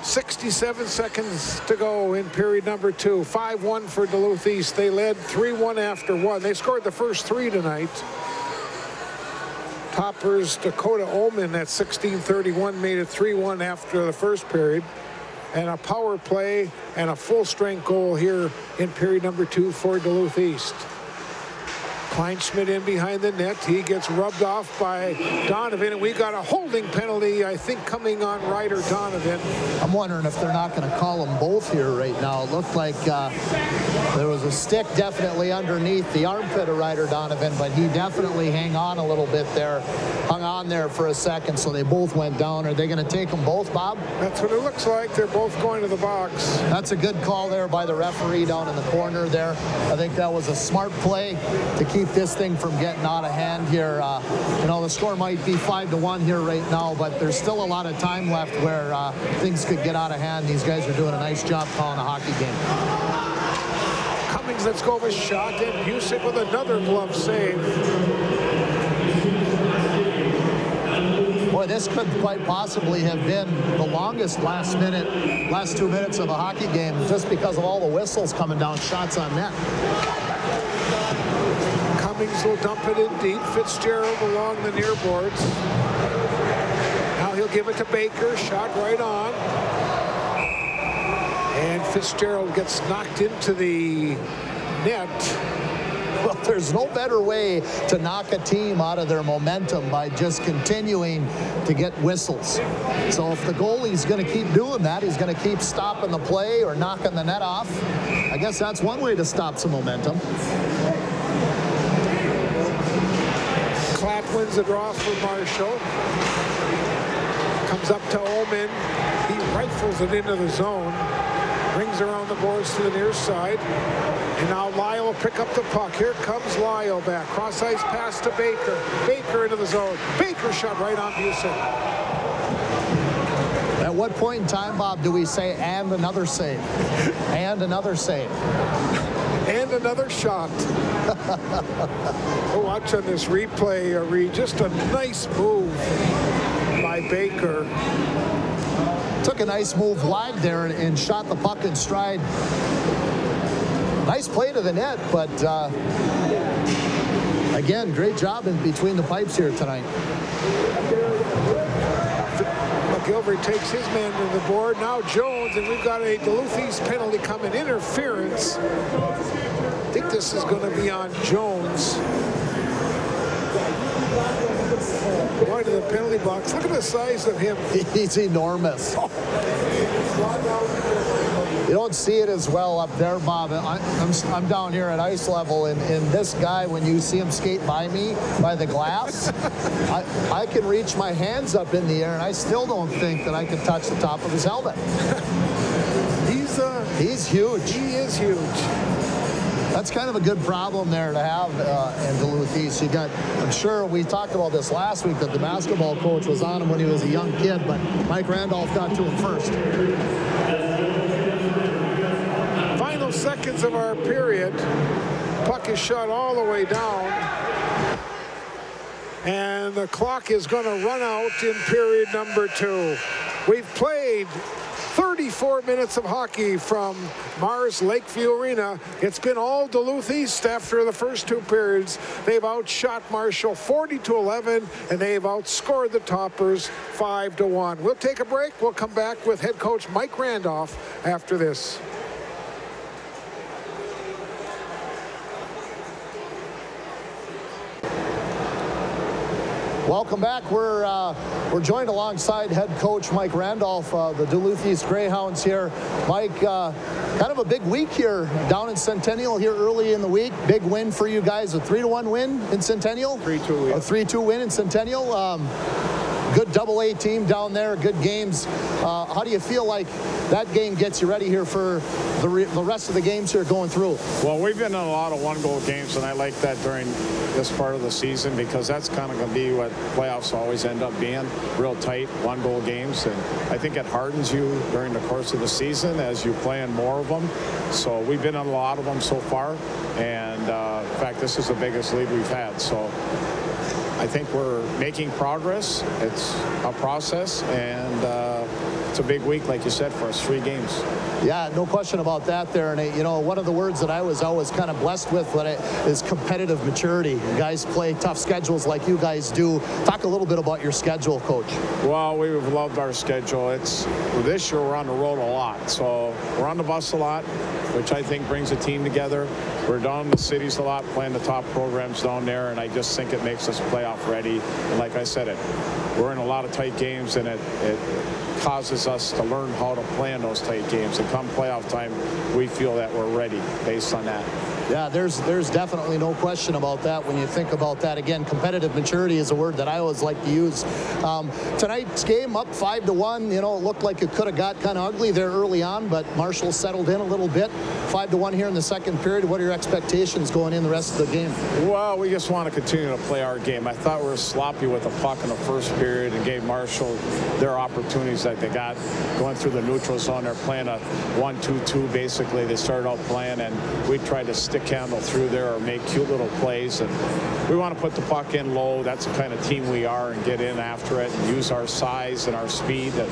67 seconds to go in period number 2. 5-1 for Duluth East. They led 3-1 after 1. They scored the first 3 tonight. Toppers Dakota Ullman at 16:31 made it 3-1 after the first period. And a power play and a full-strength goal here in period number 2 for Duluth East. Kleinschmidt in behind the net. He gets rubbed off by Donovan, and we got a holding penalty, I think, coming on Ryder Donovan. I'm wondering if they're not going to call them both here right now. It looked like there was a stick definitely underneath the armpit of Ryder Donovan, but he definitely hung on a little bit there, hung on there for a second, so they both went down. Are they going to take them both, Bob? That's what it looks like. They're both going to the box. That's a good call there by the referee down in the corner there. I think that was a smart play to keep this thing from getting out of hand here. You know, the score might be 5-1 here right now, but there's still a lot of time left where things could get out of hand. These guys are doing a nice job calling a hockey game. Cummings lets go of a shot, and Busick with another glove save. Boy, this could quite possibly have been the longest last 2 minutes of a hockey game, just because of all the whistles coming down, shots on net. Cummings will dump it in deep. Fitzgerald along the near boards. Now he'll give it to Baker. Shot right on. And Fitzgerald gets knocked into the net. Well, there's no better way to knock a team out of their momentum by just continuing to get whistles. So if the goalie's going to keep doing that, he's going to keep stopping the play or knocking the net off. I guess that's one way to stop some momentum. Clapp wins the draw for Marshall. Comes up to Ullman. He rifles it into the zone. Rings around the boards to the near side. And now Lyle will pick up the puck. Here comes Lyle back. Cross ice pass to Baker. Baker into the zone. Baker shot right on Busick. At what point in time, Bob, do we say, and another save? And another save. And another shot. We're watching this replay, Reed. Just a nice move by Baker. Took a nice move wide there and shot the puck in stride. Nice play to the net, but again, great job in between the pipes here tonight. McGilvery takes his man to the board. Now Jones, and we've got a Duluth East penalty coming. Interference. I think this is going to be on Jones. Going to the penalty box. Look at the size of him. He's enormous. You don't see it as well up there, Bob. I'm down here at ice level, and this guy, when you see him skate by me, by the glass, I can reach my hands up in the air, and I still don't think that I can touch the top of his helmet. He's huge. He is huge. That's kind of a good problem there to have in Duluth East. You got, I'm sure we talked about this last week, that the basketball coach was on him when he was a young kid, but Mike Randolph got to him first. Final seconds of our period. Puck is shot all the way down. And the clock is going to run out in period number 2. We've played 34 minutes of hockey from Mars Lakeview Arena. It's been all Duluth East after the first 2 periods. They've outshot Marshall 40-11, and they've outscored the Toppers 5-1. We'll take a break. We'll come back with head coach Mike Randolph after this. Welcome back. We're joined alongside head coach Mike Randolph, the Duluth East Greyhounds here. Mike, kind of a big week here down in Centennial here early in the week. Big win for you guys, a 3-1 win in Centennial. 3-2. Yeah. A 3-2 win in Centennial. Good double-A team down there, good games. How do you feel like that game gets you ready here for the rest of the games here going through? Well, we've been in a lot of one-goal games, and I like that during this part of the season because that's kind of going to be what playoffs always end up being, real tight one-goal games. And I think it hardens you during the course of the season as you play in more of them. So we've been in a lot of them so far, and in fact, this is the biggest lead we've had. So I think we're making progress. It's a process, and it's a big week, like you said, for us, 3 games. Yeah, no question about that there. And, you know, one of the words that I was always kind of blessed with is competitive maturity. Guys play tough schedules like you guys do. Talk a little bit about your schedule, Coach. Well, we've loved our schedule. This year we're on the road a lot. So we're on the bus a lot, which I think brings a team together. We're down in the cities a lot, playing the top programs down there, and I just think it makes us playoff ready. And like I said, we're in a lot of tight games, and it causes us to learn how to play in those tight games. And come playoff time, we feel that we're ready based on that. Yeah, there's definitely no question about that when you think about that. Again, competitive maturity is a word that I always like to use. Tonight's game up 5-1. You know, it looked like it could have got kind of ugly there early on, but Marshall settled in a little bit. 5-1 here in the second period. What are your expectations going in the rest of the game? Well, we just want to continue to play our game. I thought we were sloppy with the puck in the first period and gave Marshall their opportunities that they got going through the neutral zone. They're playing a 1-2-2 basically. They started out playing, and we tried to stick handle through there or make cute little plays. And we want to put the puck in low. That's the kind of team we are, and get in after it and use our size and our speed to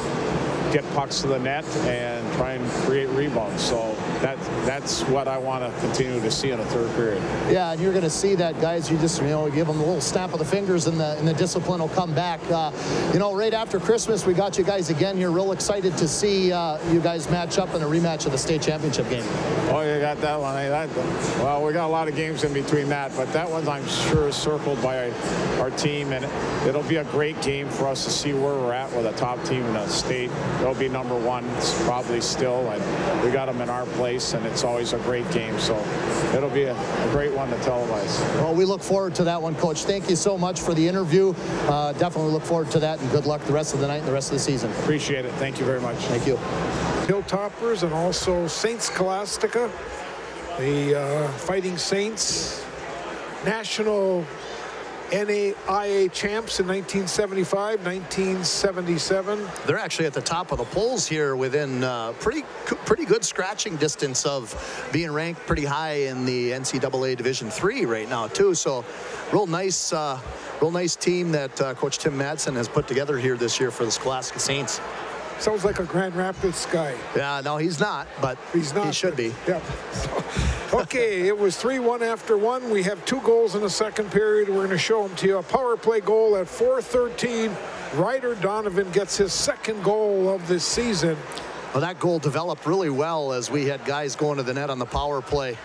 get pucks to the net and try and create rebounds. So that's what I want to continue to see in the third period. Yeah, and you're going to see that, guys. You just, give them a little snap of the fingers, and the discipline will come back. Right after Christmas, we got you guys again here. Real excited to see you guys match up in a rematch of the state championship game. Oh, you got that one. Well, we got a lot of games in between that, but that one I'm sure is circled by our team, and it'll be a great game for us to see where we're at with a top team in the state. They'll be number one probably still, and we got them in our place, and it's always a great game. So it'll be a great one to televise. Well, we look forward to that one, Coach. Thank you so much for the interview. Definitely look forward to that, and good luck the rest of the night and the rest of the season. Appreciate it. Thank you very much. Thank you. Hilltoppers and also Saint Scholastica, the Fighting Saints, national NAIA champs in 1975, 1977. They're actually at the top of the polls here within pretty good scratching distance of being ranked pretty high in the NCAA Division III right now too. So real nice team that Coach Tim Madsen has put together here this year for the Scholastica Saints. Sounds like a Grand Rapids guy. Yeah, no, he's not, but he's not. He should be. Yeah. Okay, it was 3-1 after 1. We have 2 goals in the second period. We're going to show them to you. A power play goal at 4:13. Ryder Donovan gets his second goal of this season. Well, that goal developed really well as we had guys going to the net on the power play.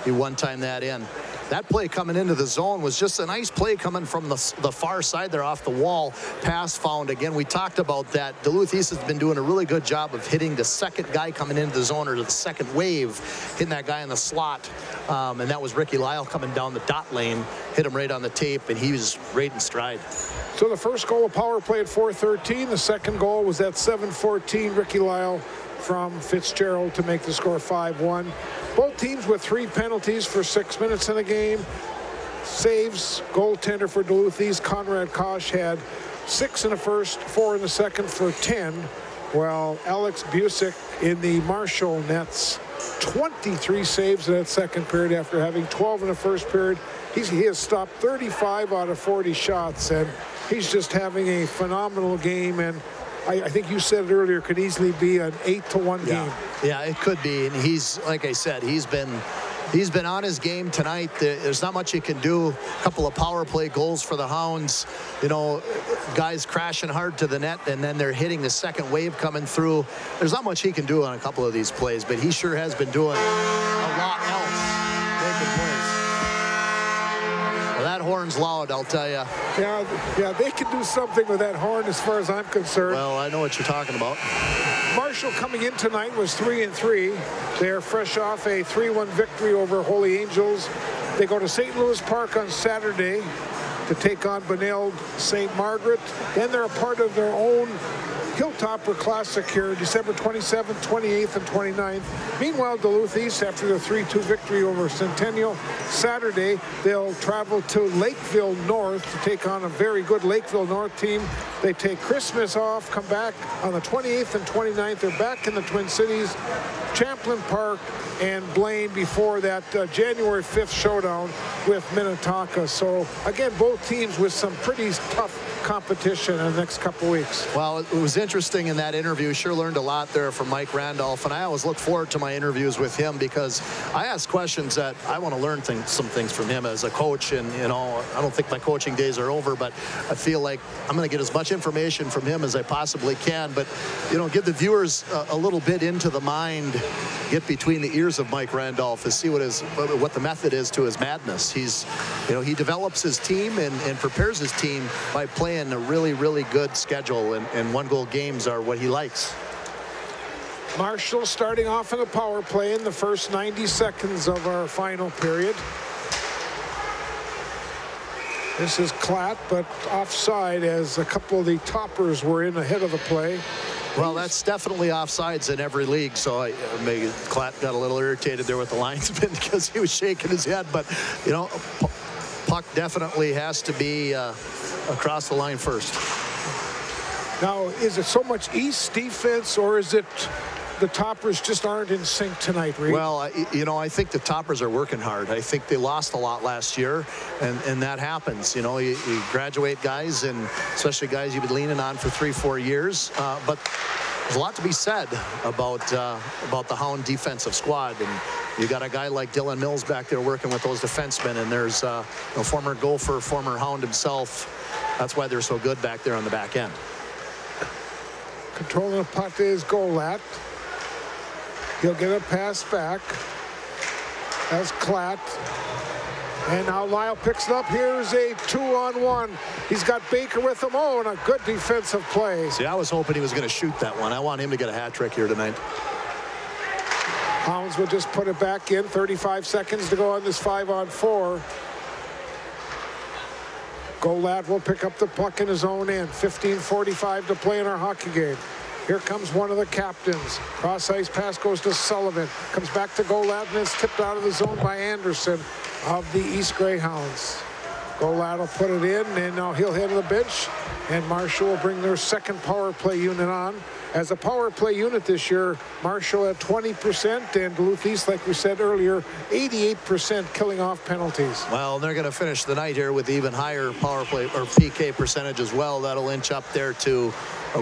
He one-timed that in. That play coming into the zone was just a nice play coming from the far side there off the wall. Pass found again. We talked about that. Duluth East has been doing a really good job of hitting the second guy coming into the zone, or the second wave, hitting that guy in the slot. And that was Ricky Lyle coming down the dot lane, hit him right on the tape, and he was right in stride. So the first goal of power play at 4:13. The second goal was at 7:14. Ricky Lyle from Fitzgerald to make the score 5-1. Both teams with 3 penalties for 6 minutes in the game. Saves, goaltender for Duluth East, Conrad Kosh, had 6 in the first, 4 in the second for 10, while Alex Busick in the Marshall nets 23 saves in that second period after having 12 in the first period. He has stopped 35 out of 40 shots, and he's just having a phenomenal game. And I think you said it earlier, could easily be an 8-1 game. Yeah, it could be. And he's, like I said, he's been on his game tonight. There's not much he can do. A couple of power play goals for the Hounds. Guys crashing hard to the net, and then they're hitting the second wave coming through. There's not much he can do on a couple of these plays, but he sure has been doing a lot else making plays. Well, that horn horn's loud, I'll tell you. Yeah, they can do something with that horn as far as I'm concerned. Well, I know what you're talking about. Marshall coming in tonight was 3-3. They're fresh off a 3-1 victory over Holy Angels. They go to St. Louis Park on Saturday to take on Benilde St. Margaret. Then they're a part of their own Hilltopper Classic here, December 27th, 28th, and 29th. Meanwhile, Duluth East, after the 3-2 victory over Centennial Saturday, they'll travel to Lakeville North to take on a very good Lakeville North team. They take Christmas off, come back on the 28th and 29th. They're back in the Twin Cities, Champlain Park, and Blaine before that January 5th showdown with Minnetonka. So, again, both teams with some pretty tough competition in the next couple weeks. Well, it was interesting in that interview. Sure learned a lot there from Mike Randolph, and I always look forward to my interviews with him because I ask questions that I want to learn some things from him as a coach. And, you know, I don't think my coaching days are over, but I feel like I'm going to get as much information from him as I possibly can. But, you know, give the viewers a little bit into the mind, get between the ears of Mike Randolph and see what the method is to his madness. He develops his team and prepares his team by playing a really, really good schedule, and one-goal games are what he likes. Marshall starting off in a power play in the first 90 seconds of our final period. This is Klatt, but offside as a couple of the toppers were in ahead of the play. Well, that's definitely offsides in every league, so maybe Klatt got a little irritated there with the linesman because he was shaking his head, but, you know, puck definitely has to be across the line first. Now, is it so much East defense, or is it the toppers just aren't in sync tonight, Reed? Well, you know, I think the toppers are working hard. I think they lost a lot last year, and that happens. You know, you graduate guys, and especially guys you've been leaning on for 3-4 years, but there's a lot to be said about the Hound defensive squad, and you got a guy like Dylan Mills back there working with those defensemen, and there's a former Gopher, former Hound himself. That's why they're so good back there on the back end. Controlling the puck is Golat. He'll get a pass back. That's Klatt. And now Lyle picks it up. Here's a 2-on-1. He's got Baker with him. Oh, and a good defensive play. See, I was hoping he was going to shoot that one. I want him to get a hat trick here tonight. Hounds will just put it back in. 35 seconds to go on this 5-on-4. Golat will pick up the puck in his own end. 15:45 to play in our hockey game. Here comes one of the captains. Cross ice pass goes to Sullivan. Comes back to Golat and is tipped out of the zone by Anderson of the East Greyhounds. Golat will put it in, and now he'll head to the bench. And Marshall will bring their second power play unit on. As a power play unit this year, Marshall at 20%, and Duluth East, like we said earlier, 88% killing off penalties. Well, they're going to finish the night here with even higher power play or PK percentage as well. That'll inch up there to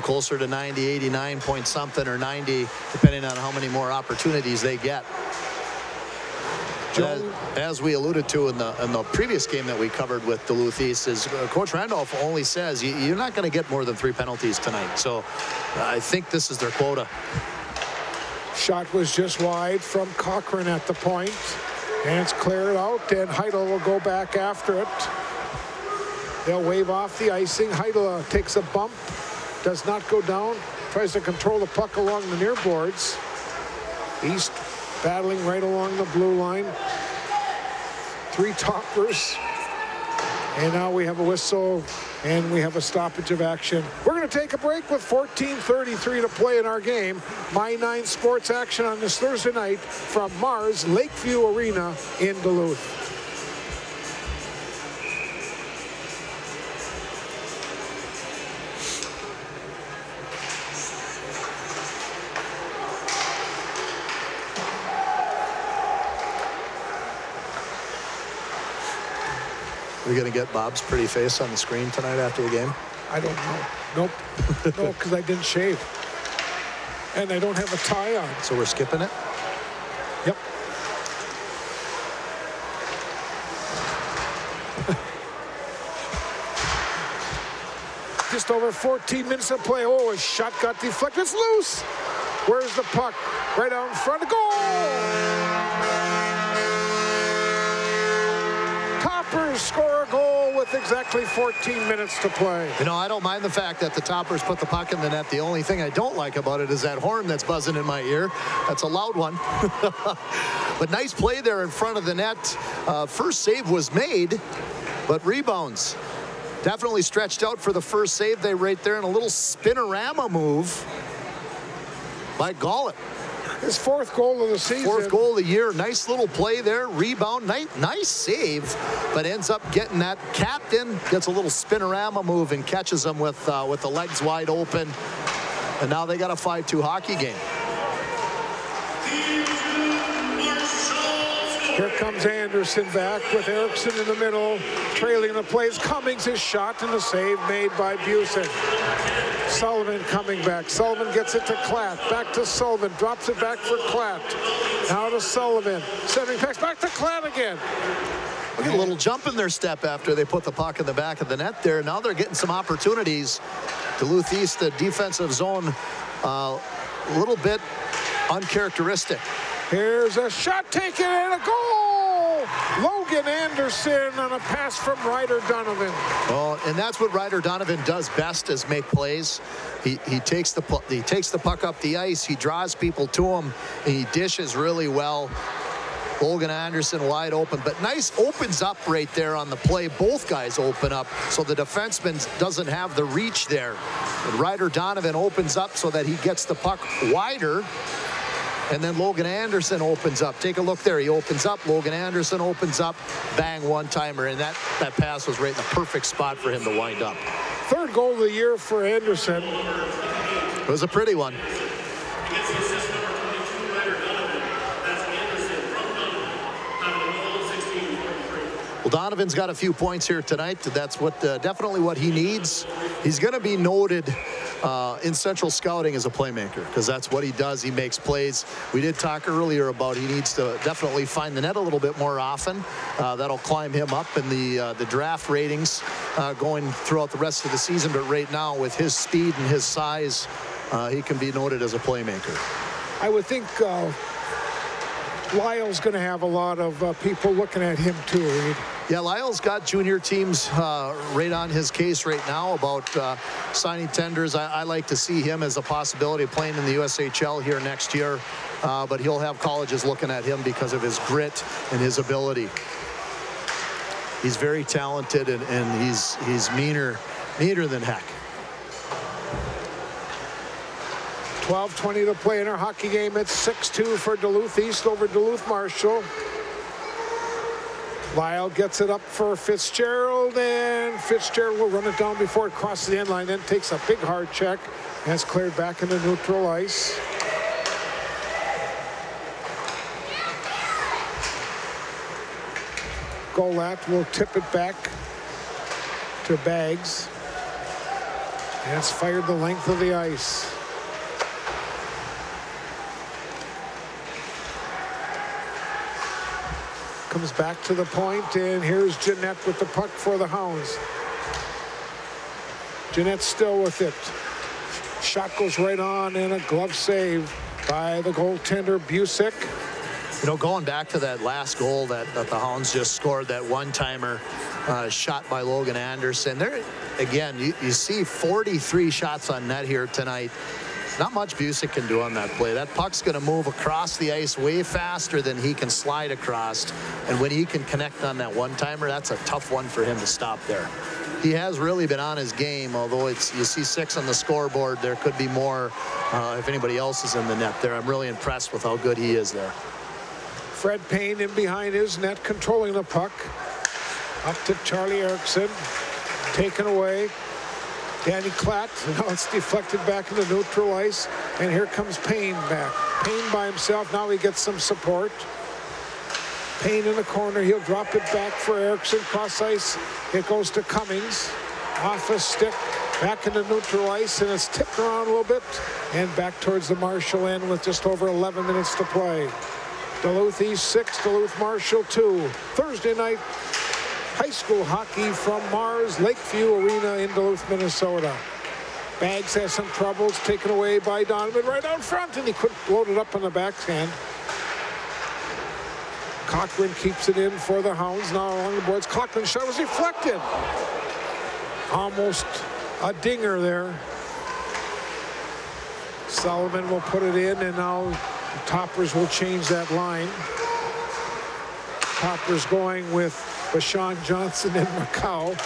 closer to 90, 89 point something, or 90, depending on how many more opportunities they get. As we alluded to in the previous game that we covered with Duluth East, is Coach Randolph only says you're not going to get more than 3 penalties tonight. So I think this is their quota. Shot was just wide from Cochran at the point, and it's cleared out, and Heidel will go back after it. They'll wave off the icing. Heidel takes a bump, does not go down, tries to control the puck along the near boards. East battling right along the blue line. 3 toppers. And now we have a whistle, and we have a stoppage of action. We're going to take a break with 14:33 to play in our game. My 9 sports action on this Thursday night from Mars Lakeview Arena in Duluth. Are we going to get Bob's pretty face on the screen tonight after the game? I don't know. Nope. No, because I didn't shave. And I don't have a tie on. So we're skipping it? Yep. Just over 14 minutes of play. Oh, his shot got deflected. It's loose. Where's the puck? Right out in front of goal. Toppers score a goal with with exactly 14 minutes to play. You know, I don't mind the fact that the Toppers put the puck in the net. The only thing I don't like about it is that horn that's buzzing in my ear. That's a loud one. But nice play there in front of the net. First save was made, but rebounds. Definitely stretched out for the first save. They right there in a little spinorama move by Gollett. His 4th goal of the season. 4th goal of the year. Nice little play there. Rebound. Nice save, but ends up getting that capped in. Gets a little spinorama move and catches him with the legs wide open. And now they got a 5-2 hockey game. Here comes Anderson back with Erickson in the middle, trailing the plays. Cummings his shot and a save made by Busick. Sullivan coming back. Sullivan gets it to Klatt. Back to Sullivan. Drops it back for Klatt. Now to Sullivan. Sending packs back to Klatt again. Look at a little jump in their step after they put the puck in the back of the net there. Now they're getting some opportunities. Duluth East, the defensive zone, a little bit uncharacteristic. Here's a shot taken and a goal! Logan Anderson on a pass from Ryder Donovan. Oh, and that's what Ryder Donovan does best, is make plays. He takes the puck up the ice. He draws people to him. And he dishes really well. Logan Anderson wide open, but nice opens up right there on the play. Both guys open up, so the defenseman doesn't have the reach there. And Ryder Donovan opens up so that he gets the puck wider. And then Logan Anderson opens up. Take a look there. He opens up. Logan Anderson opens up. Bang, one-timer. And that pass was right in the perfect spot for him to wind up. 3rd goal of the year for Anderson. It was a pretty one. Well, Donovan's got a few points here tonight. That's what definitely what he needs. He's going to be noted in Central Scouting as a playmaker, because that's what he does. He makes plays. We did talk earlier about he needs to definitely find the net a little bit more often. That'll climb him up in the draft ratings going throughout the rest of the season. But right now, with his speed and his size, he can be noted as a playmaker. I would think Lyle's going to have a lot of people looking at him too, Reed. Yeah, Lyle's got junior teams right on his case right now about signing tenders. I like to see him as a possibility of playing in the USHL here next year, but he'll have colleges looking at him because of his grit and his ability. He's very talented, and he's meaner than heck. 12:20 to play in our hockey game. It's 6-2 for Duluth East over Duluth Marshall. Lyle gets it up for Fitzgerald, and Fitzgerald will run it down before it crosses the end line, then takes a big hard check, and it's cleared back into neutral ice. Golat will tip it back to Baggs, and it's fired the length of the ice. Comes back to the point, and here's Jeanette with the puck for the Hounds. Jeanette still with it. Shot goes right on, and a glove save by the goaltender Busick. You know, going back to that last goal that the Hounds just scored, that one-timer shot by Logan Anderson. There, again, you see 43 shots on net here tonight. Not much Busick can do on that play. That puck's going to move across the ice way faster than he can slide across. And when he can connect on that one-timer, that's a tough one for him to stop there. He has really been on his game, although you see 6 on the scoreboard. There could be more if anybody else is in the net there. I'm really impressed with how good he is there. Fred Payne in behind his net, controlling the puck. Up to Charlie Erickson. Taken away. Danny Klatt. Now it's deflected back into neutral ice. And here comes Payne back. Payne by himself. Now he gets some support. Payne in the corner. He'll drop it back for Erickson. Cross ice. It goes to Cummings. Off a stick. Back into neutral ice. And it's tipped around a little bit. And back towards the Marshall end with just over 11 minutes to play. Duluth East 6, Duluth Marshall 2. Thursday night high school hockey from Mars Lakeview Arena in Duluth, Minnesota. Baggs has some troubles, taken away by Donovan right out front, and he couldn't load it up on the backhand. Cochran keeps it in for the Hounds. Now along the boards. Cochran's shot was deflected. Almost a dinger there. Sullivan will put it in, and now the Toppers will change that line. Toppers going with Bashan Johnson and Macau.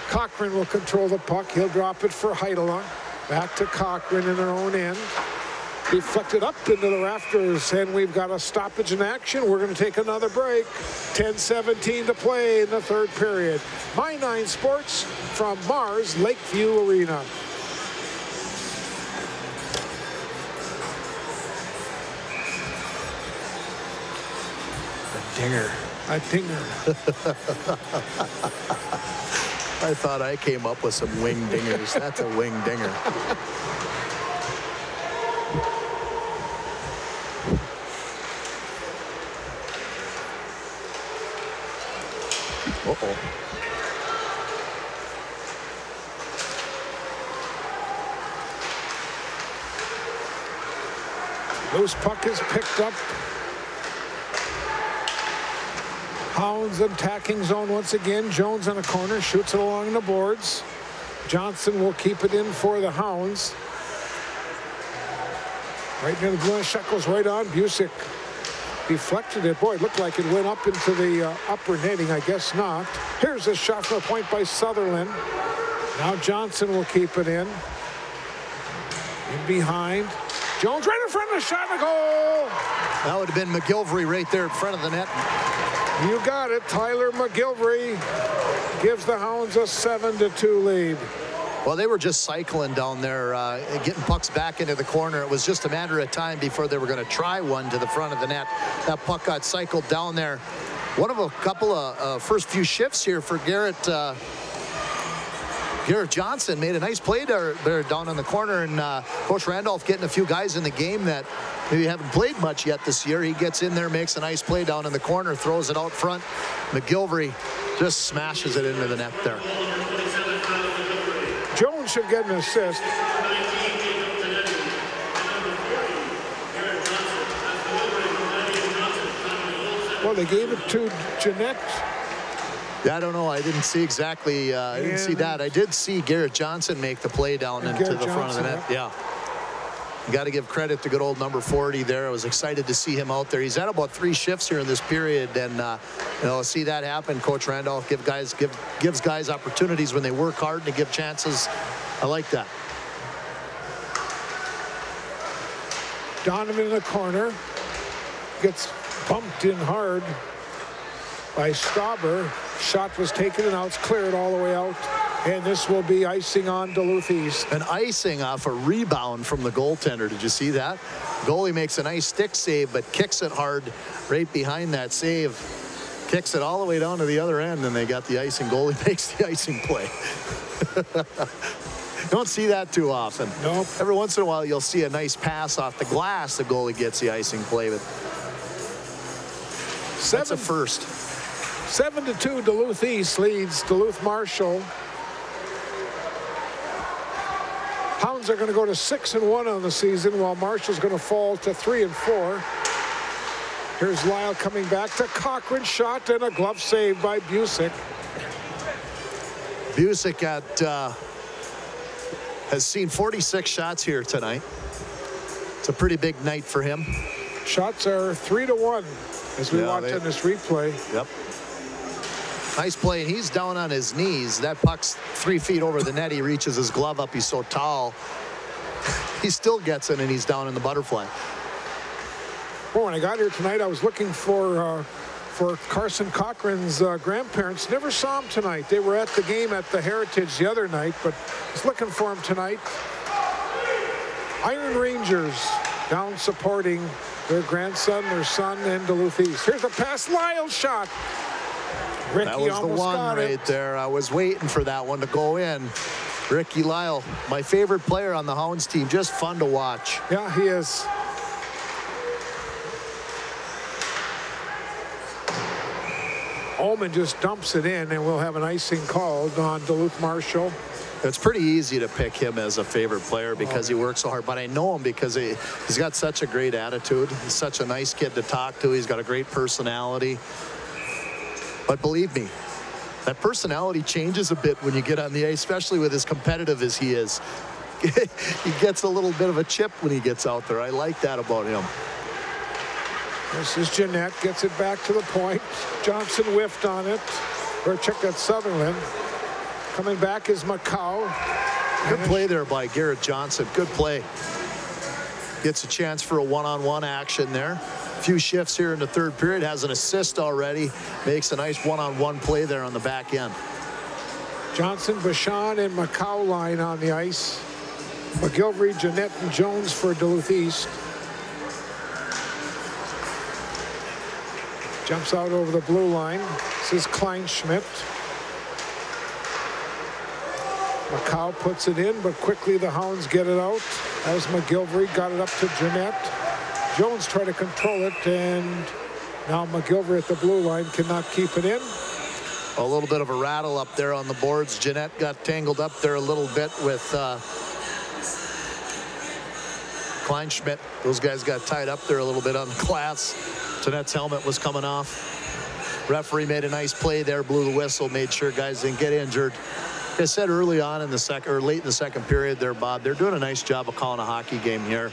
Cochran will control the puck. He'll drop it for Heidela. Back to Cochran in their own end. Deflected up into the rafters, and we've got a stoppage in action. We're going to take another break. 10:17 to play in the third period. My 9 Sports from Mars Lakeview Arena. Dinger. A dinger. I thought I came up with some wing dingers. That's a wing dinger. Uh-oh. Loose puck is picked up. Hounds attacking zone once again. Jones in a corner, shoots it along the boards. Johnson will keep it in for the Hounds. Right near the blue shot goes right on. Busick deflected it. Boy, it looked like it went up into the upper netting. I guess not. Here's a shot from the point by Sutherland. Now Johnson will keep it in. In behind. Jones right in front of the shot and a goal. That would have been McGilvery right there in front of the net. You got it. Tyler McGilvery gives the Hounds a 7-2 lead. Well, they were just cycling down there, getting pucks back into the corner. It was just a matter of time before they were going to try one to the front of the net. That puck got cycled down there. One of a couple of first few shifts here for Garrett Johnson. Made a nice play there down in the corner, and Coach Randolph getting a few guys in the game that maybe haven't played much yet this year. He gets in there, makes a nice play down in the corner, throws it out front. McGilvery just smashes it into the net there. Jones should get an assist. Well, they gave it to Jeanette. Yeah, I don't know. I didn't see exactly. I didn't see that. I did see Garrett Johnson make the play down into the front of the net. Yeah. You got to give credit to good old number 40 there. I was excited to see him out there. He's had about 3 shifts here in this period, and you know, see that happen. Coach Randolph gives guys opportunities when they work hard and to give chances. I like that. Donovan in the corner gets bumped in hard by Stauber. Shot was taken and out. It's cleared all the way out. And this will be icing on Duluth East. An icing off a rebound from the goaltender. Did you see that? Goalie makes a nice stick save, but kicks it hard right behind that save. Kicks it all the way down to the other end, and they got the icing. Goalie makes the icing play. You don't see that too often. Nope. Every once in a while, you'll see a nice pass off the glass. The goalie gets the icing play, but that's a first. 7-2, Duluth East leads Duluth Marshall. Hounds are going to go to 6-1 on the season, while Marshall's going to fall to 3-4. Here's Lyle coming back to Cochran. Shot and a glove save by Busick. Busick has seen 46 shots here tonight. It's a pretty big night for him. Shots are 3-1 as we watch on this replay. Yep. Nice play, and he's down on his knees. That puck's 3 feet over the net. He reaches his glove up. He's so tall. He still gets it, and he's down in the butterfly. Well, when I got here tonight, I was looking for Carson Cochran's grandparents. Never saw him tonight. They were at the game at the Heritage the other night, but I was looking for him tonight. Iron Rangers down supporting their grandson, their son, and Duluth East. Here's a pass. Lyle's shot. Ricky that was the one right there. I was waiting for that one to go in. Ricky Lyle, my favorite player on the Hounds team. Just fun to watch. Yeah, he is. Ullman just dumps it in, and we'll have an icing called on Duluth Marshall. It's pretty easy to pick him as a favorite player because he works so hard. But I know him because he's got such a great attitude. He's such a nice kid to talk to. He's got a great personality. But believe me, that personality changes a bit when you get on the ice, especially with as competitive as he is. He gets a little bit of a chip when he gets out there. I like that about him. This is Jeanette, gets it back to the point. Johnson whiffed on it. Or check that Sutherland. Coming back is Macau. Good play there by Garrett Johnson. Good play. Gets a chance for a one-on-one action there. A few shifts here in the third period. Has an assist already. Makes a nice one-on-one play there on the back end. Johnson, Bashan, and Macau line on the ice. McGilvery, Jeanette, and Jones for Duluth East. Jumps out over the blue line. This is Kleinschmidt. Macau puts it in, but quickly the Hounds get it out. As McGilvery got it up to Jeanette. Jones tried to control it, and now McGilvery at the blue line cannot keep it in. A little bit of a rattle up there on the boards. Jeanette got tangled up there a little bit with Kleinschmidt. Those guys got tied up there a little bit on the glass. Jeanette's helmet was coming off. Referee made a nice play there, blew the whistle, made sure guys didn't get injured. Like I said early on in the second, or late in the second period there, Bob, they're doing a nice job of calling a hockey game here.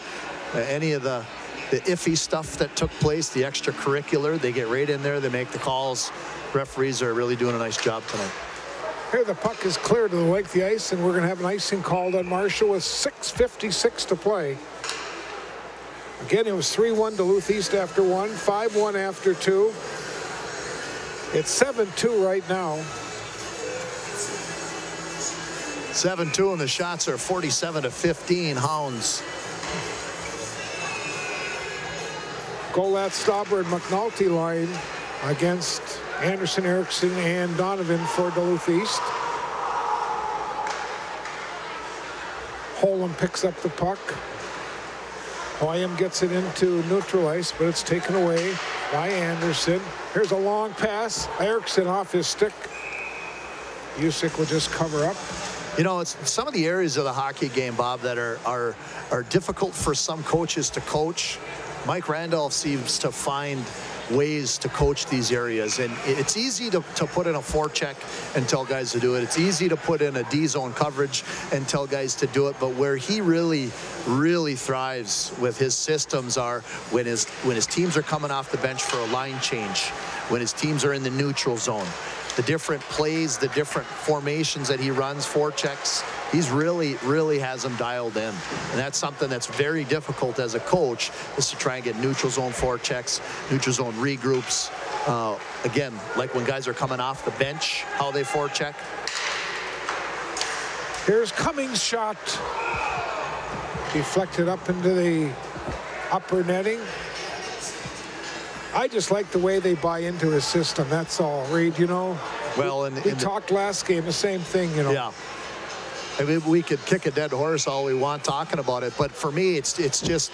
Any of the iffy stuff that took place, the extracurricular, they get right in there, they make the calls. Referees are really doing a nice job tonight. Here the puck is clear to the length of the ice, and we're going to have an icing called on Marshall with 6:56 to play. Again, it was 3-1 Duluth East after one, 5-1 after two. It's 7-2 right now. 7-2, and the shots are 47-15 Hounds. Golat, Stauber, and McNulty line against Anderson, Erickson, and Donovan for Duluth East. Holm picks up the puck. Hoyam gets it into neutral ice, but it's taken away by Anderson. Here's a long pass. Erickson off his stick. Usyk will just cover up. You know, it's some of the areas of the hockey game, Bob, that are difficult for some coaches to coach. Mike Randolph seems to find ways to coach these areas, and it's easy to put in a forecheck and tell guys to do it. It's easy to put in a D-zone coverage and tell guys to do it, but where he really thrives with his systems are when his teams are coming off the bench for a line change, when his teams are in the neutral zone. The different plays, the different formations that he runs, forechecks, he's really has them dialed in. And that's something that's very difficult as a coach, is to try and get neutral zone forechecks, neutral zone regroups. Again, like when guys are coming off the bench, how they forecheck. Here's Cummings' shot. Deflected up into the upper netting. I just like the way they buy into his system. That's all, Reed, you know. Well, we talked last game, the same thing, you know. Yeah. I mean, we could kick a dead horse all we want talking about it, but for me, it's just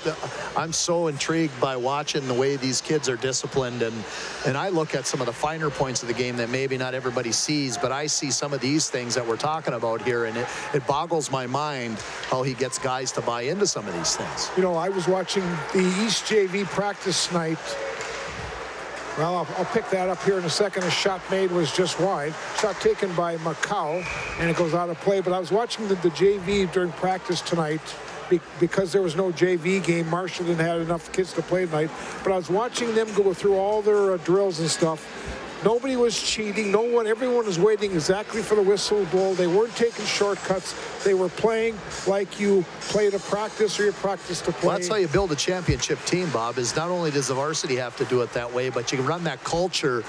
I'm so intrigued by watching the way these kids are disciplined, and I look at some of the finer points of the game that maybe not everybody sees, but I see some of these things that we're talking about here, and it boggles my mind how he gets guys to buy into some of these things. You know, I was watching the East JV practice night. Well, I'll pick that up here in a second. A shot made was just wide. Shot taken by Macau, and it goes out of play. But I was watching the JV during practice tonight because there was no JV game. Marshall didn't have enough kids to play tonight. But I was watching them go through all their drills and stuff. Nobody was cheating. Everyone was waiting exactly for the whistle to blow. They weren't taking shortcuts. They were playing like you play to practice or you practice to play. Well, that's how you build a championship team, Bob, is not only does the varsity have to do it that way, but you can run that culture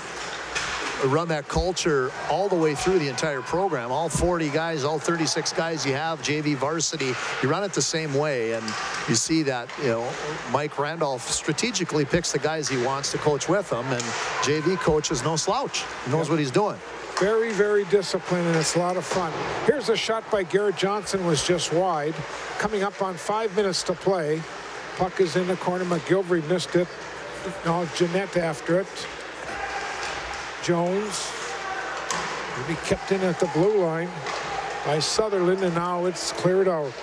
all the way through the entire program. All 40 guys, all 36 guys you have, JV varsity, you run it the same way. And you see that, you know, Mike Randolph strategically picks the guys he wants to coach with him, and JV coach is no slouch. He knows what he's doing. Very, very disciplined, and it's a lot of fun. Here's a shot by Garrett Johnson, was just wide. Coming up on 5 minutes to play. Puck is in the corner. McGilvery missed it. Now Jeanette after it. Jones will be kept in at the blue line. by Sutherland, and now it's cleared out.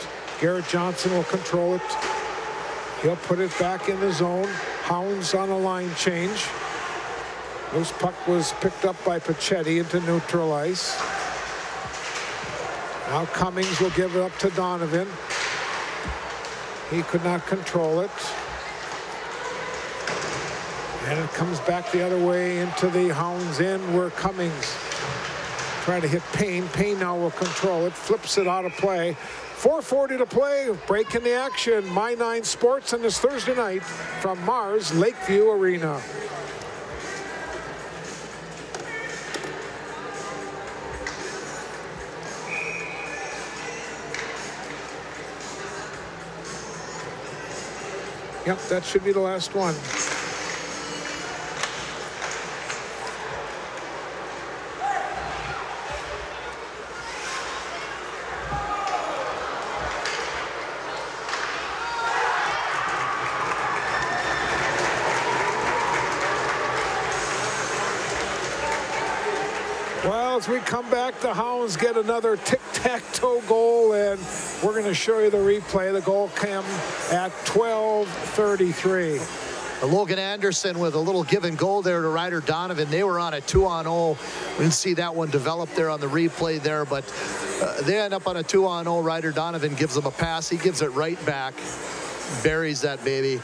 Garrett Johnson will control it. He'll put it back in the zone. Hounds on a line change. Loose puck was picked up by Pachetti into neutral ice. Now Cummings will give it up to Donovan. He could not control it. And it comes back the other way into the Hounds end where Cummings trying to hit Payne. Payne now will control it, flips it out of play. 4:40 to play, break in the action. My 9 Sports on this Thursday night from Mars Lakeview Arena. Yep, that should be the last one. Well, as we come back, the Hounds get another tic-tac-toe goal, and we're going to show you the replay. The goal came at 12:33. Logan Anderson with a little given goal there to Ryder Donovan. They were on a 2-on-0. We didn't see that one develop there on the replay there, but they end up on a 2-on-0. Ryder Donovan gives them a pass. He gives it right back, buries that baby.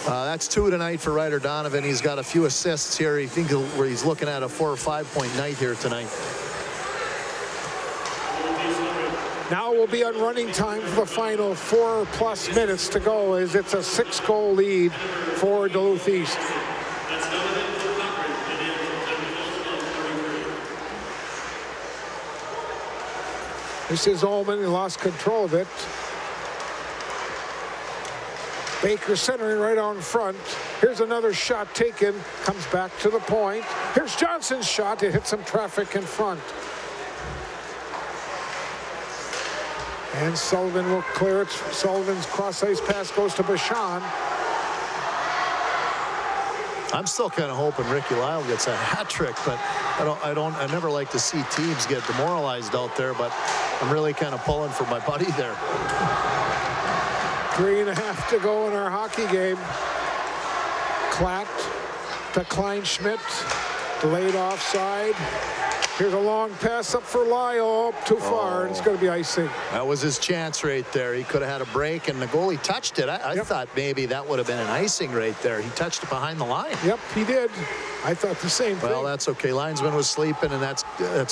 That's 2 tonight for Ryder Donovan. He's got a few assists here. I think where he's looking at a 4 or 5 point night here tonight. Now we'll be on running time for the final 4+ minutes to go, as it's a 6-goal lead for Duluth East. This is Ullman. He lost control of it. Baker centering right on front. Here's another shot taken. Comes back to the point. Here's Johnson's shot. It hits some traffic in front. And Sullivan will clear it. Sullivan's cross-ice pass goes to Bashan. I'm still kind of hoping Ricky Lyle gets a hat trick, but I never like to see teams get demoralized out there, but I'm really kind of pulling for my buddy there. 3.5 to go in our hockey game. Klatt to Kleinschmidt. Delayed offside. Here's a long pass up for Lyle. Too far, and it's going to be icing. That was his chance right there. He could have had a break, and the goalie touched it. I thought maybe that would have been an icing right there. He touched it behind the line. Yep, he did. I thought the same thing. Well, that's okay. Linesman was sleeping, and that's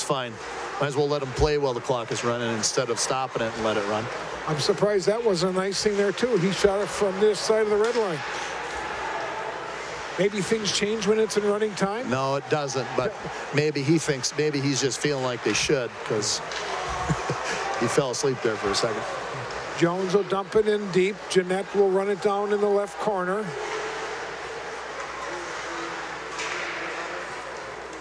fine. Might as well let him play while the clock is running instead of stopping it and let it run. I'm surprised that wasn't an icing there, too. He shot it from this side of the red line. Maybe things change when it's in running time? No, it doesn't, but maybe he thinks, maybe he's just feeling like they should, because he fell asleep there for a second. Jones will dump it in deep. Jeanette will run it down in the left corner.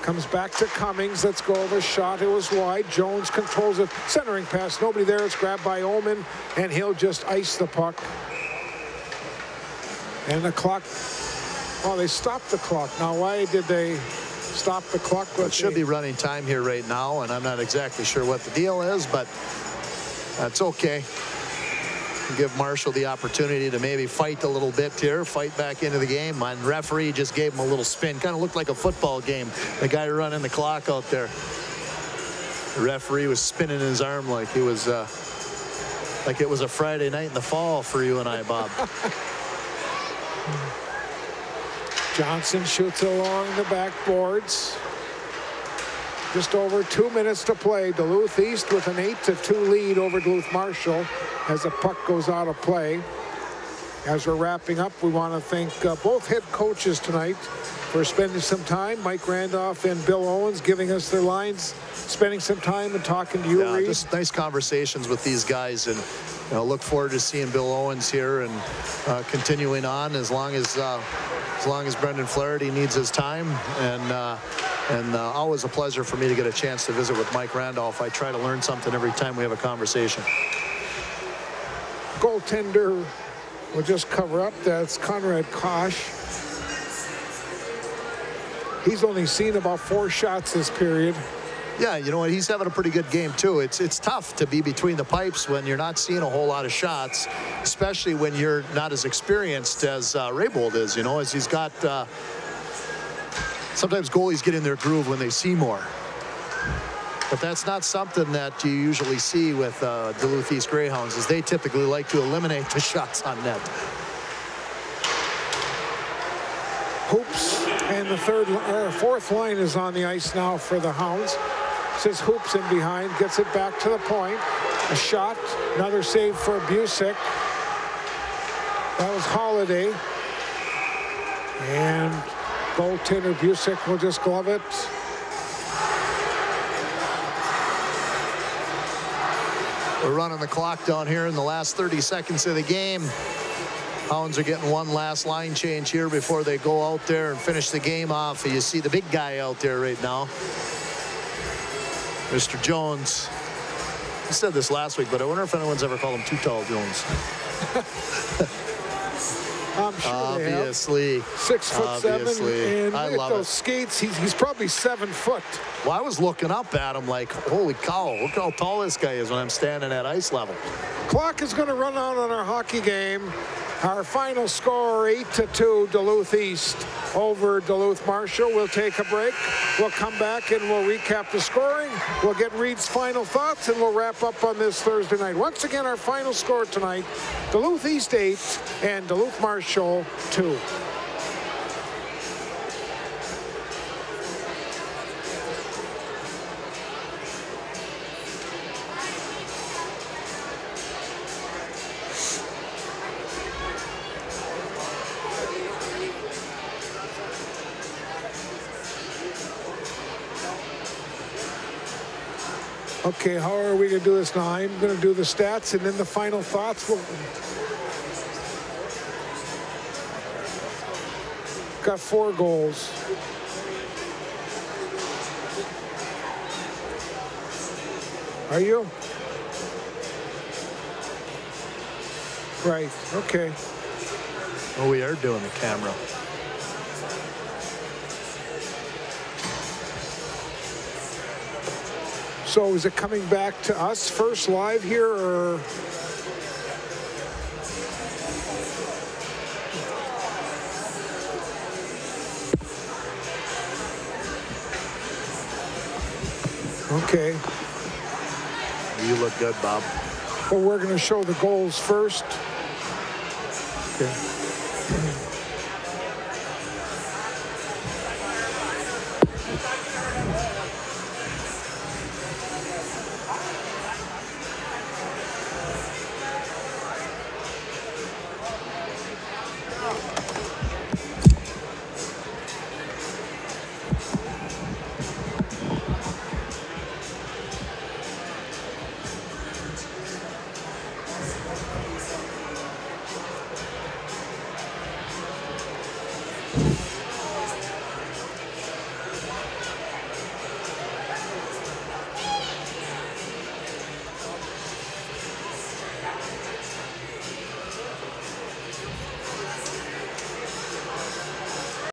Comes back to Cummings. Let's go over shot. It was wide. Jones controls it. Centering pass. Nobody there. It's grabbed by Ullman, and he'll just ice the puck. And the clock. Oh, they stopped the clock. Now, why did they stop the clock? Well, it should be running time here right now, and I'm not exactly sure what the deal is, but that's okay. Give Marshall the opportunity to maybe fight a little bit here, fight back into the game. My referee just gave him a little spin. Kind of looked like a football game. The guy running the clock out there. The referee was spinning his arm like it was a Friday night in the fall for you and I, Bob. Johnson shoots along the backboards. Just over 2 minutes to play. Duluth East with an 8-2 lead over Duluth Marshall as the puck goes out of play. As we're wrapping up, we want to thank both head coaches tonight for spending some time. Mike Randolph and Bill Owens giving us their lines, spending some time and talking to you, Reed. Just nice conversations with these guys, and look forward to seeing Bill Owens here and continuing on as long as Brendan Flaherty needs his time, and always a pleasure for me to get a chance to visit with Mike Randolph. I try to learn something every time we have a conversation. Goaltender will just cover up. That's Conrad Kosh. He's only seen about 4 shots this period. Yeah, you know what? He's having a pretty good game, too. It's tough to be between the pipes when you're not seeing a whole lot of shots, especially when you're not as experienced as Raybold is, you know, as he's got sometimes goalies get in their groove when they see more. But that's not something that you usually see with Duluth East Greyhounds, as they typically like to eliminate the shots on net. Hoops, and the fourth line is on the ice now for the Hounds. Says Hoops in behind, gets it back to the point. A shot, another save for Busick. That was Holiday. And goaltender Busick will just glove it. We're running the clock down here in the last 30 seconds of the game. Hounds are getting one last line change here before they go out there and finish the game off. You see the big guy out there right now, Mr. Jones. I said this last week, but I wonder if anyone's ever called him Too Tall Jones. I'm sure obviously. 6'7", and I with love those it. skates, he's probably 7 foot. Well, I was looking up at him like, holy cow, look how tall this guy is when I'm standing at ice level. Clock is going to run out on our hockey game. Our final score, 8-2, Duluth East over Duluth Marshall. We'll take a break. We'll come back and we'll recap the scoring. We'll get Reed's final thoughts, and we'll wrap up on this Thursday night. Once again, our final score tonight, Duluth East 8 and Duluth Marshall 2. Okay, how are we going to do this now? I'm going to do the stats and then the final thoughts. Got 4 goals. Are you? Right, okay. Oh, we are doing the camera. So is it coming back to us first live here, or? Okay. You look good, Bob. Well, we're going to show the goals first. Okay.